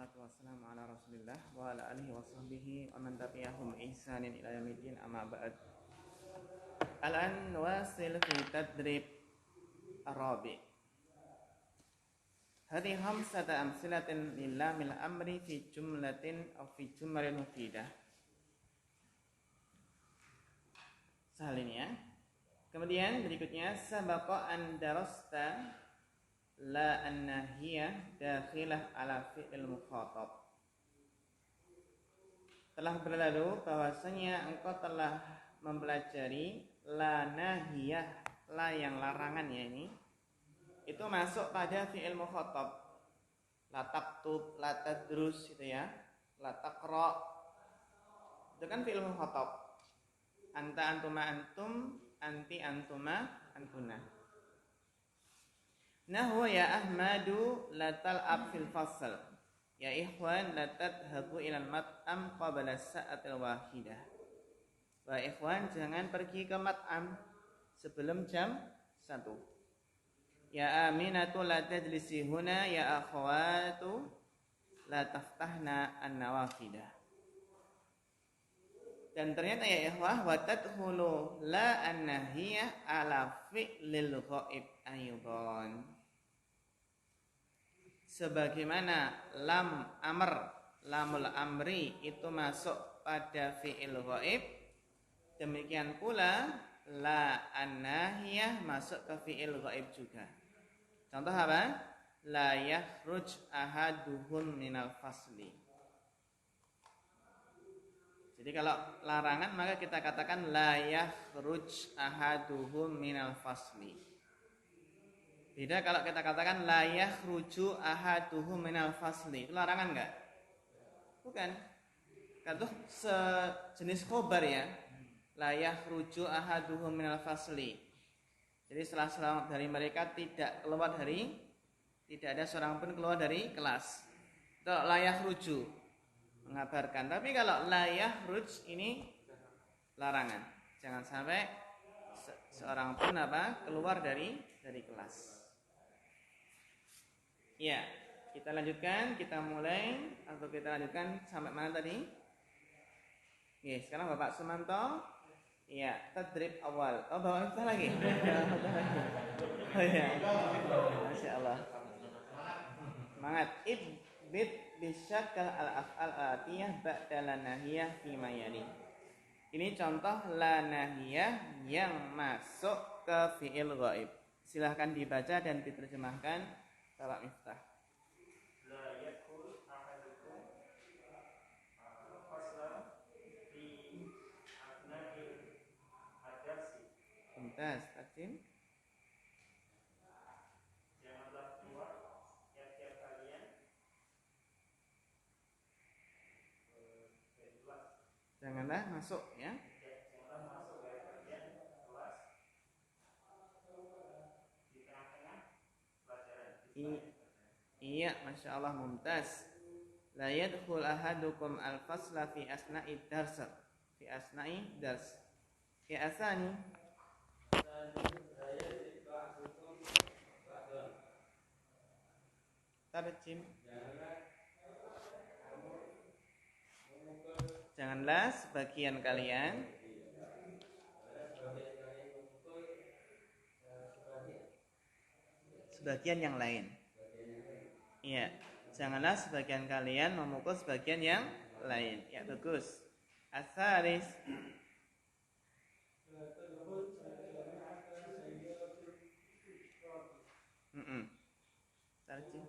wassalatu wassalamu ala Rasulillah wa ala alihi wa sahbihi wa man tabi'ahum ihsanin ila yaumiddin amma ba'd. Al-an wasil fi tadrib ar-rabi'. Hadhihi khamsata amsilatin lil lamil amri fi jumlatin aw fi jumalin mufidah. Sahal ini ya. Kemudian berikutnya sabaqa an darasta la an-nahiyah dakhilah ala fi'il mukhatab. Telah berlalu bahwasanya engkau telah mempelajari la nahiyah, la yang larangan ya ini, itu masuk pada fi'il mukhatab. La taktub, la tadrus itu ya, la taqra. Itu kan fi'il mukhatab. Anta antuma antum, anti antuma antuna. Nahwa ya Ahmadu la tal'ab fil fasl. Ya ikhwan la tadhabu ilal mat'am qabla sa'atil wahidah. Wah ikhwan jangan pergi ke mat'am sebelum jam 1. Ya Aminatu la tajlisi huna, ya akhwatu la taftahna an-nawafidah. Dan ternyata ya ikhwah wa tadkhulu la an-nahiyah ala fi'lil ghaib aydan. Sebagaimana lam amr, lamul amri itu masuk pada fi'il ghaib, demikian pula la an-nahiyah masuk ke fi'il ghaib juga. Contoh apa? La yakhruj ahaduhum minal fasli. Jadi kalau larangan maka kita katakan la yakhruj ahaduhum minal fasli. Beda kalau kita katakan la yakhruju ahaduhum minal fasli. Itu larangan enggak? Bukan. Kan itu sejenis khobar ya. La yakhruju ahaduhum minal fasli. Jadi salah dari mereka tidak ada seorang pun keluar dari kelas. Itu la yakhruju mengabarkan. Tapi kalau la yakhruj ini larangan. Jangan sampai seorang pun keluar dari kelas. Ya, kita lanjutkan, kita lanjutkan sampai mana tadi? Oke, sekarang Bapak Sumanto. Ya, tadrib awal. Oh, bawa kita lagi. Oh ya. Masya Allah. Semangat. Ibid bisyakal al-af'al atiyah ba'da la nahiyah fi mayali. Ini contoh la nahiyah yang masuk ke fi'il ghaib. Silahkan dibaca dan diterjemahkan Bapak Miftah. La yakul ahadukum fasla fi athna'il adarsi. Mumtaz, Taksim. Janganlah keluar tiap-tiap kalian dari kelas. Janganlah masuk ya. Janganlah masuk dari kalian kelas di tengah-tengah pelajaran. Iya, Masya Allah, mumtaz. La yadkhul ahadukum al-fasla fi asna'i dars. Fi asna'i dars. Fi asani. Tarjim. Janganlah sebagian kalian sebagian yang lain. Iya, janganlah sebagian kalian memukul sebagian yang lain. Ya, bagus. Asaris. Tarjim.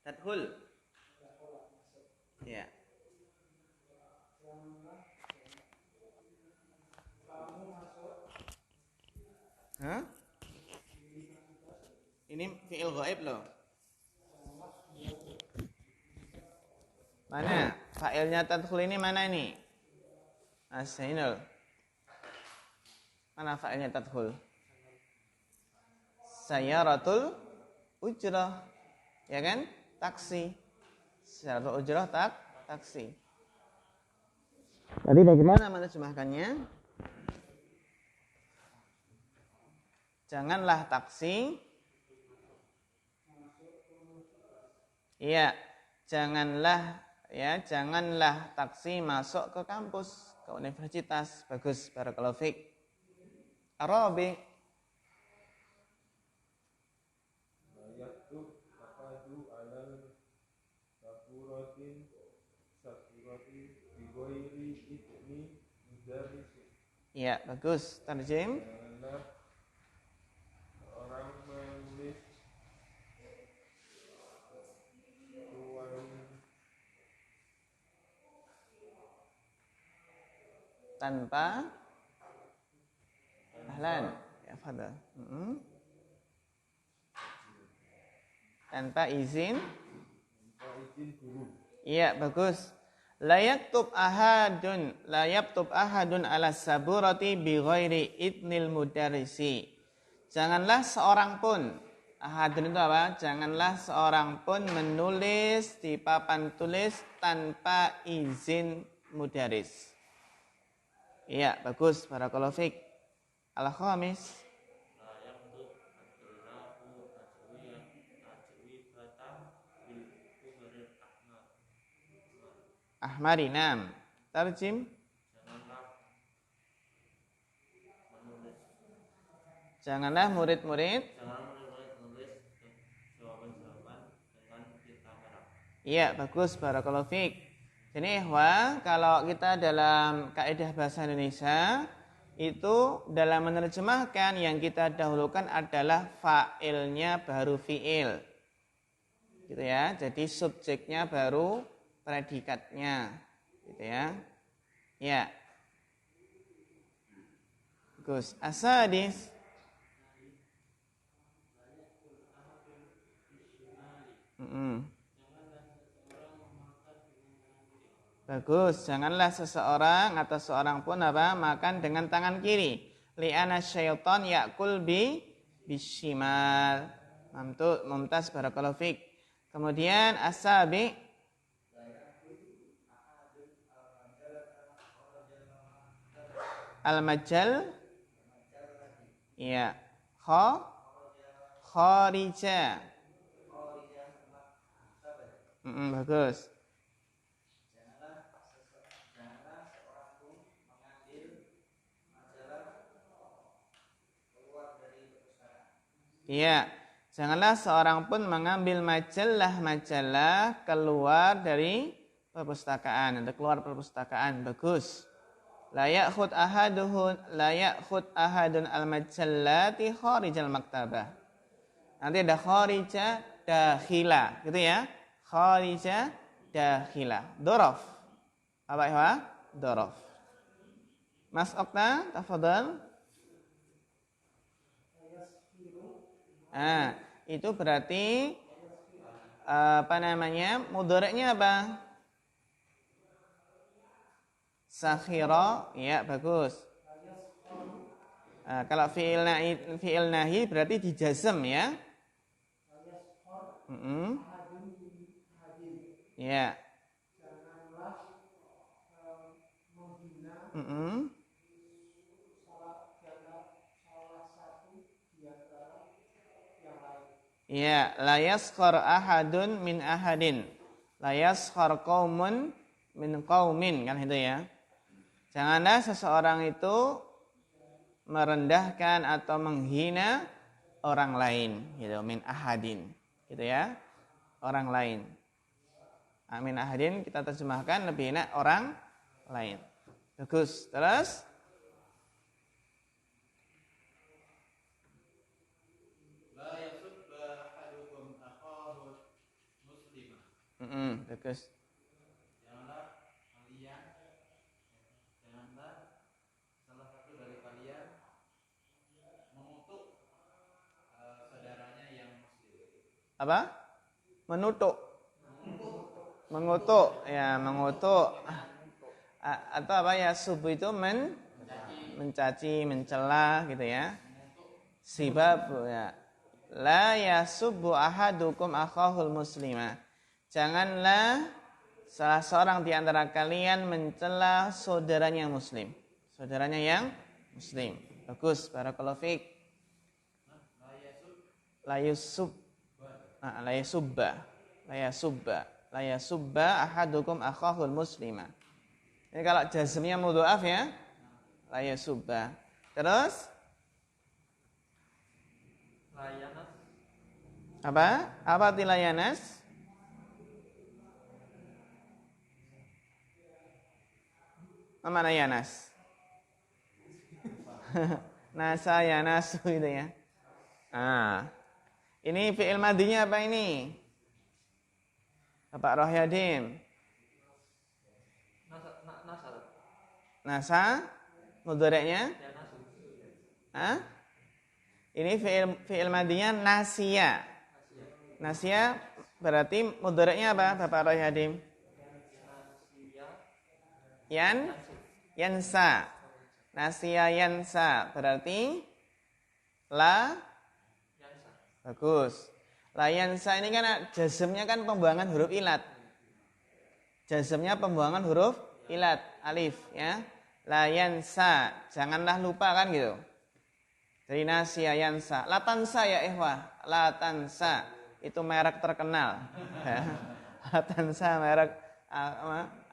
Tadkhul. Ya. Hah? Ini fi'il ghaib loh. Mana? Fa'ilnya tadkhul ini mana ini? As-Sainul. Mana fa'ilnya tadkhul? Sayyaratul ujrah. Ya kan? Taksi. Sayyaratul ujrah taksi. Tadi bagaimana menerjemahkannya? Janganlah taksi. Iya, janganlah taksi masuk ke kampus, ke universitas. Bagus, barakallahu fiik. Arabi. Iya, bagus. Tarjim. Orang menulis Tanpa ahlan. Ya, fadal. Tanpa izin guru. Iya, bagus. La yaktub ahadun ala saburati bi ghairi idnil mudarrisi. Janganlah seorang pun, ahadun itu apa? Janganlah seorang pun menulis di papan tulis tanpa izin mudarris. Iya, bagus. Barakallahu fiik. Al-khamis. Ahmarinam. Tarjim. Janganlah murid-murid menulis jawaban-jawaban dengan tinta merah. Iya, bagus. Barakallahu fiik. Jadi, kalau kita dalam kaidah bahasa Indonesia itu dalam menerjemahkan yang kita dahulukan adalah fa'ilnya baru fi'il. Gitu ya. Jadi subjeknya baru predikatnya. Gitu ya. Ya. Bagus. Asadis. Bagus, janganlah seseorang atau seorang pun makan dengan tangan kiri. Li'ana syaitan ya'kul bishimal. Mumtaz, barakallahu fiik. Kemudian asabi. Al-majal. Iya. Kharija. Bagus. Iya, janganlah seorang pun mengambil majalah keluar dari perpustakaan atau keluar perpustakaan. Bagus. La ya'khud ahadun al-majallati kharijal maktabah. Nanti ada kharija dakhila, gitu ya. Kharija dakhila. Dorof. Apa ya? Dorof. Mas Okta, tafadhal. Itu berarti mudhari'nya apa? Sakhira, ya bagus. Kalau fi'il nahi berarti dijazm ya. Ya. Ya, la yaskhar ahadun min ahadin. La yaskhar qaumun min qaumin, kan itu ya. Janganlah seseorang itu merendahkan atau menghina orang lain, gitu, min ahadin, gitu ya. Orang lain. Min ahadin kita terjemahkan lebih enak orang lain. Bagus. Terus bagus. Janganlah salah satu dari kalian mengutuk saudaranya yang muslim. Apa? Mengutuk, ya, mengutuk. Atau apa ya, subuh itu mencaci, mencela, gitu ya. Sibab, ya. La yasubbu ahadukum akhahul muslimah. Janganlah salah seorang di antara kalian mencela saudaranya yang muslim. Saudaranya yang muslim. Bagus, barakallahu fiik. layusub, layasubba ahadukum akhahul muslima. Ini kalau jazmnya mudha'af ya, layasubba. Terus layanas apa? Apa tilayanas? Mana yanas? Nasa yanasu itu ya. Ini fi'il madinya apa ini? Bapak Rohyadim. Nasa mudhari'nya? Ini fi'il madinya nasiya. Nasiya berarti mudhari'nya apa Bapak Rohyadim? Yansa. Nasiya yansa berarti la bagus. La yansa ini kan jazmnya kan pembuangan huruf ilat. Jazmnya pembuangan huruf ilat, alif ya. La yansa, janganlah lupa kan gitu. Dari nasiya yansa. Latansa ya ikhwah, latansa itu merek terkenal. Latansa merek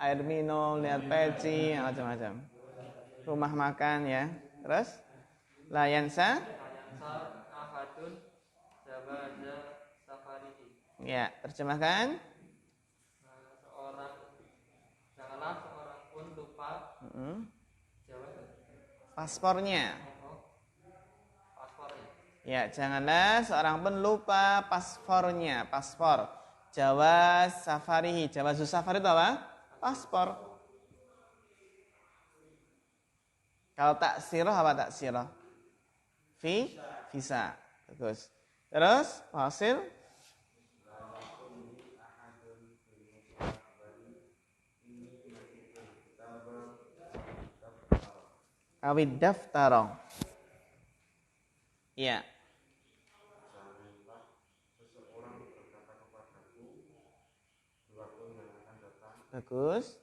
air minum, lihat peci, macam-macam. Rumah makan ya. Terus layansa ahadun zabada safarihi. Ya, terjemahkan. Janganlah seorang pun lupa Paspornya. paspornya. Ya, janganlah seorang pun lupa paspornya, paspor. Jawaz safarihi. Jawaz safari itu apa? Paspor. Kalau taksirah apa taksirah? Visa. Bagus. Terus hasil awid daftarong. Iya. Bagus.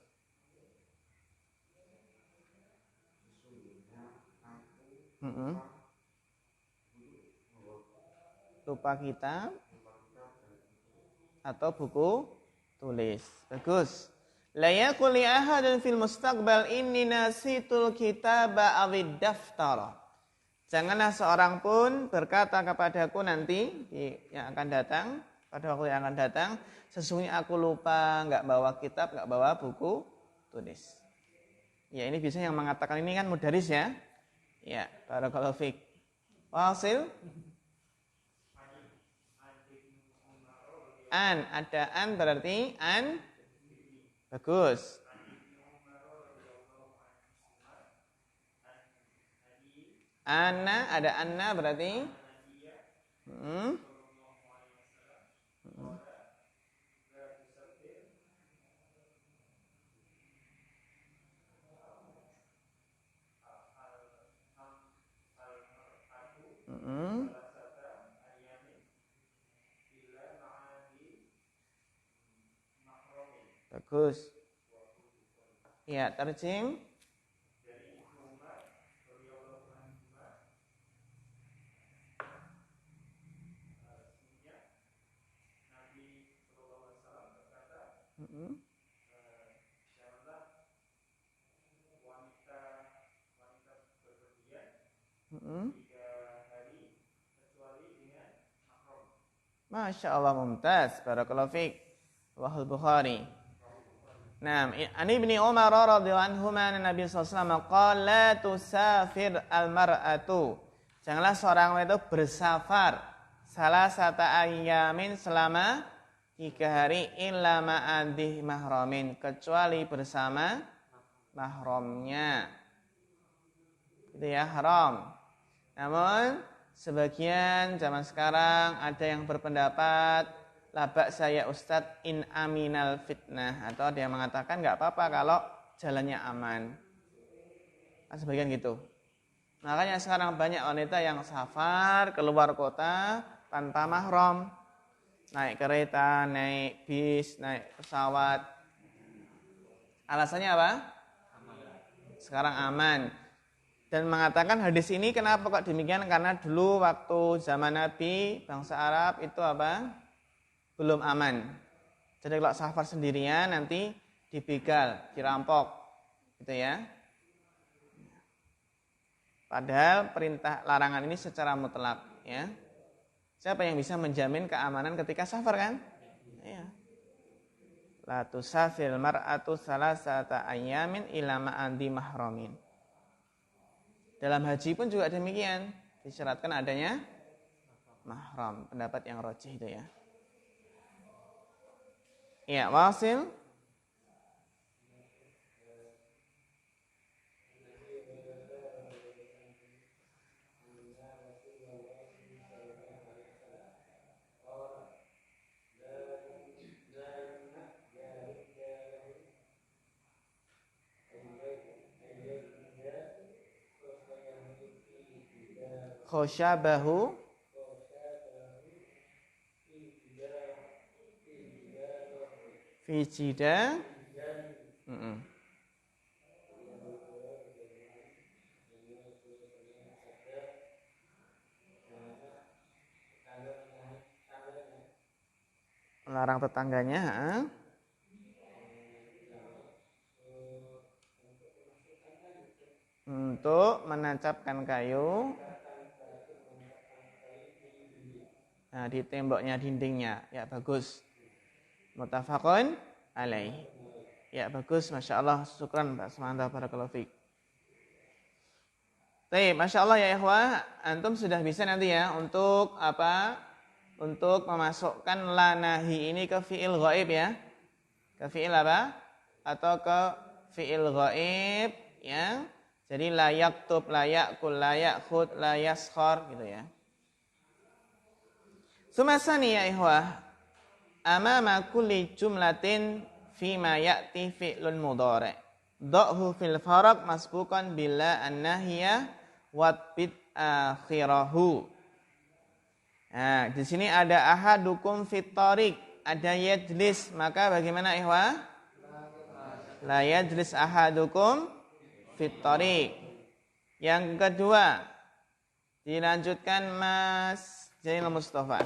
Lupa kitab atau buku tulis. Bagus. La yaqul li ahadin fil mustaqbal inni nasitul kitaba awid daftara. Janganlah seorang pun berkata kepadaku nanti yang akan datang, pada waktu yang akan datang, sesungguhnya aku lupa, enggak bawa kitab, enggak bawa buku tulis. Ya, ini biasanya yang mengatakan ini kan mudaris ya. Ya, barakallahu fiik. Wasil ada an berarti an. Bagus. Anna ada anna berarti bagus. Ya, terjem. Masya Allah, mumtaz. Barakallahu fiik. Wahul Bukhari. Nah, an Ibni Umar radhiyallahu anhuma Nabi sallallahu alaihi wasallam qala la tusafir al-mar'atu. Janganlah seorang wanita bersafar salah satu ayamin selama 3 hari illa ma'adih mahramin, kecuali bersama mahramnya. Itu ya, haram. Namun sebagian zaman sekarang ada yang berpendapat labak saya Ustadz in aminal fitnah, atau ada yang mengatakan nggak apa-apa kalau jalannya aman. Kan sebagian gitu. Makanya sekarang banyak wanita yang safar keluar kota tanpa mahram, naik kereta, naik bis, naik pesawat. Alasannya apa? Sekarang aman. Dan mengatakan hadis ini kenapa kok demikian? Karena dulu waktu zaman Nabi, bangsa Arab itu apa? Belum aman. Jadi kalau safar sendirian nanti dibegal, dirampok. Gitu ya. Padahal perintah larangan ini secara mutlak. Ya. Siapa yang bisa menjamin keamanan ketika safar kan? Ya. La tusafil mar'atu salasata ayyamin ila ma'andi mahramin. Dalam haji pun juga demikian, disyaratkan adanya mahram, pendapat yang rajih itu ya. Ya, wasil. Khosyabahu fi jida. Melarang tetangganya, untuk menancapkan kayu di temboknya, dindingnya. Ya bagus. Muttafaqun alaih. Ya bagus, Masya Allah. Syukran Pak Semanta, barakallahu fiik. Baik, Masya Allah ya ikhwah. Antum sudah bisa nanti ya untuk apa? Untuk memasukkan la nahi ini ke fi'il ghaib ya. Ke fi'il apa? Atau ke fi'il ghaib ya. Jadi la yaktub, la yakul, la yakhud, la yaskhar gitu ya. Sumasani ya ikhwah, amama kulli jumlatin fima ya'ti fi'lun mudhari'. Dha'hu fil faraq masbuqan bila an-nahiyah watbit akhirahu. Nah, di sini ada ahadukum fit tariq, ada yajlis, maka bagaimana ikhwah? La yajlis ahadukum fit tariq. Yang kedua, dilanjutkan Mas Jainal Mustafa.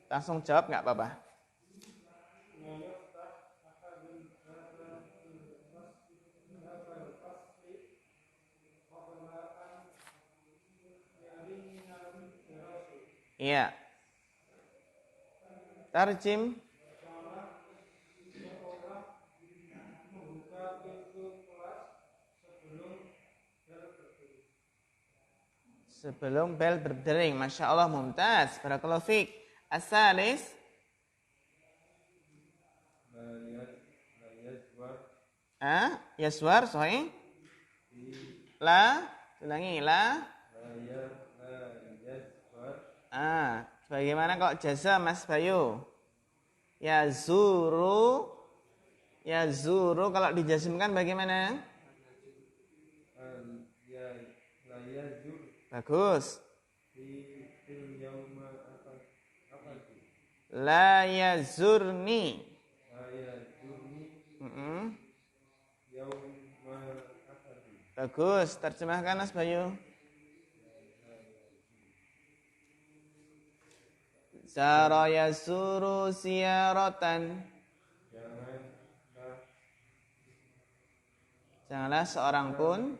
Langsung jawab enggak apa-apa. Iya. Tarjim. Sebelum bel berdering. Masya Allah, mumtaz. Barakallahu fiik. As-salis. Yaswar, sahih. La, ulangi, la. Bagaimana kalau jaza Mas Bayu? Yazuru kalau dijazmkan bagaimana? Bagus. La yazurni. Bagus, terjemahkan Mas Bayu. Zara yazuru ziyaratan. Janganlah seorang pun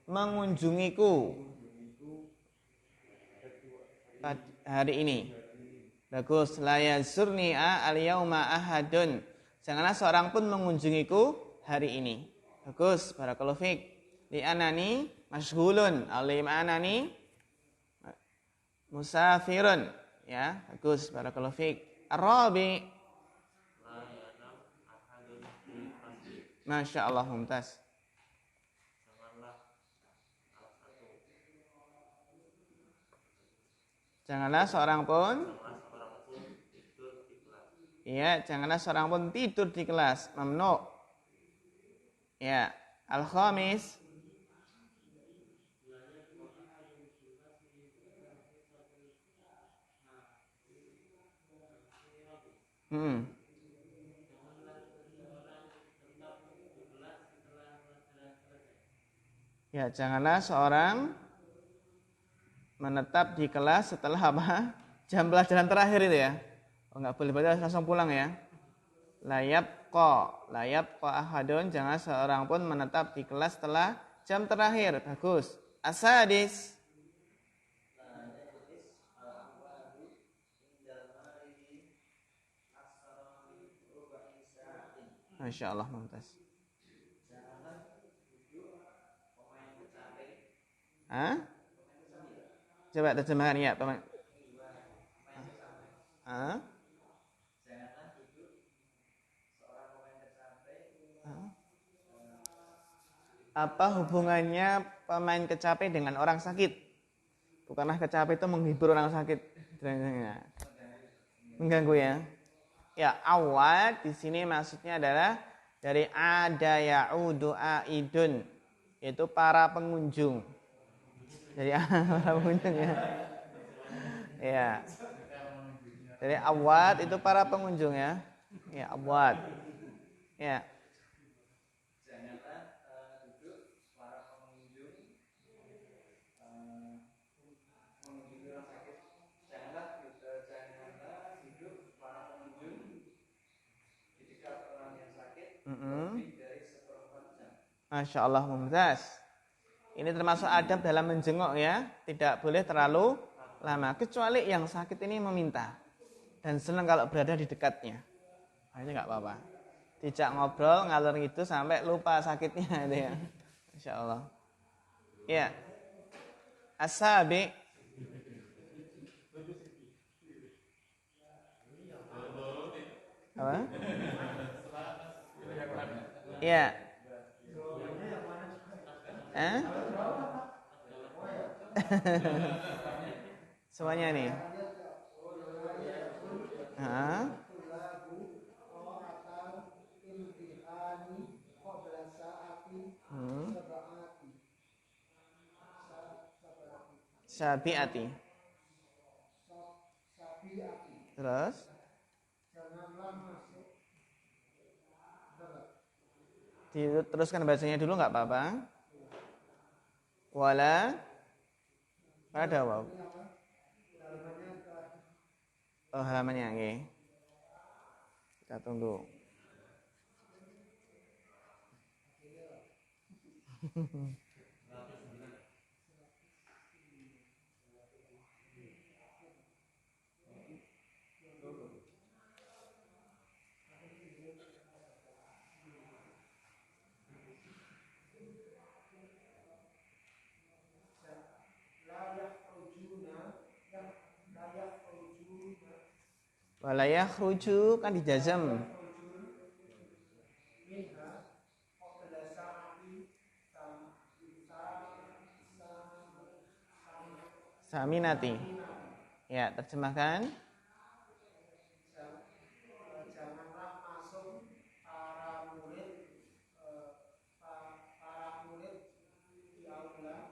mengunjungiku hari ini. Bagus. La yazurni al-yauma ahadun. Janganlah seorang pun mengunjungiku hari ini. Bagus. Barakallahu fiik. Li anani masyghulun. Li anani musafirun. Ya, bagus. Barakallahu fiik. Ar-rabi. Masya Allah, mumtaz. Janganlah seorang pun janganlah seorang pun tidur di kelas. Mamnu. Ya, al-khamis. Ya, janganlah seorang menetap di kelas setelah apa? Jam pelajaran terakhir itu ya. Oh, enggak boleh berarti langsung pulang ya. Layab ko ahadun, jangan seorang pun menetap di kelas setelah jam terakhir. Bagus. Asadis. Masya Allah, mumtaz. Hah? Coba terjemahkan ya, pemain. Hah? Apa hubungannya pemain kecapi dengan orang sakit? Bukanlah kecapi itu menghibur orang sakit. Mengganggu ya. Ya, awal di sini maksudnya adalah dari ada ya'udu aidun, yaitu para pengunjung. Jadi para pengunjung ya. Ya. Dari awad itu para pengunjung ya. Ya, awad. Ya. Masya Allah, mumtaz. Ini termasuk adab dalam menjenguk ya. Tidak boleh terlalu lama. Kecuali yang sakit ini meminta. Dan senang kalau berada di dekatnya. Nah, ini nggak apa-apa. Dijak ngobrol, ngalor gitu sampai lupa sakitnya itu ya. Masya Allah. Ya. Asabi. Apa? Ya. Semuanya nih. Sabiati. Terus? Diteruskan bahasanya dulu nggak apa-apa. Wala ada wow. Oh, halamannya okay. Kita tunggu. Walayah ruju kan dijazam. Saminati. Ya, terjemahkan. Janganlah masuk para murid di aula.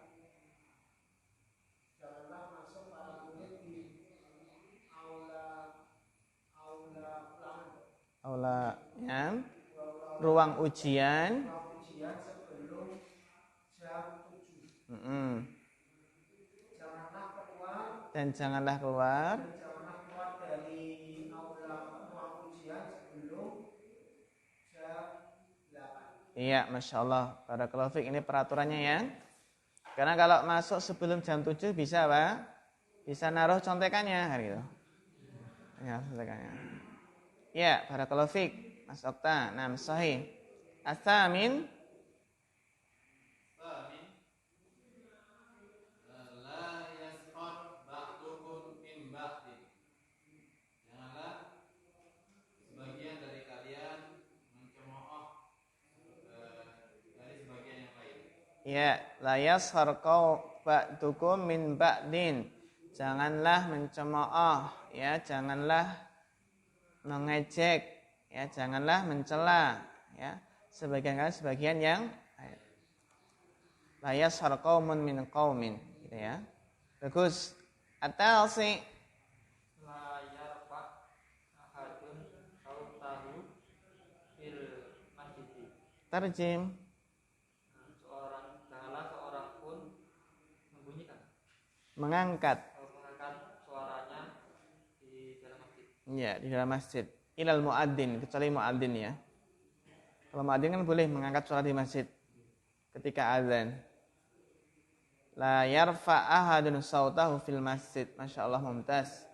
Janganlah masuk para murid di aula ya. Ruang ujian sebelum jam 7. Janganlah keluar dari aula ruang ujian sebelum jam 8. Iya, Masya Allah. Barakallahu fiik, ini peraturannya ya. Karena kalau masuk sebelum jam 7 bisa apa? Bisa naruh contekannya gitu. Ya, contekannya. Ya, barakallahu fiik. Mas Okta, nam sahih. As-samin la yasqat ba'dukum min ba'din. Janganlah sebagian dari kalian mencemooh dari sebagian yang lain. ya, la yaskhar ba'dukum min ba'din. Janganlah mencemooh, ya, janganlah mengejek, ya, janganlah mencela, ya, sebagian yang la yashar qaumun min qaumin, gitu ya. Bagus. At-talsi La yarfa ahadun sautahu fil masjid. tarjim. Janganlah seorang mengangkat suaranya di dalam masjid. ya di dalam masjid ilal muadzin, kecuali muadzin ya. Kalau muadzin kan boleh mengangkat suara di masjid ketika azan. La yarfa ahadun sautahu fil masjid. Masya Allah, mumtaz.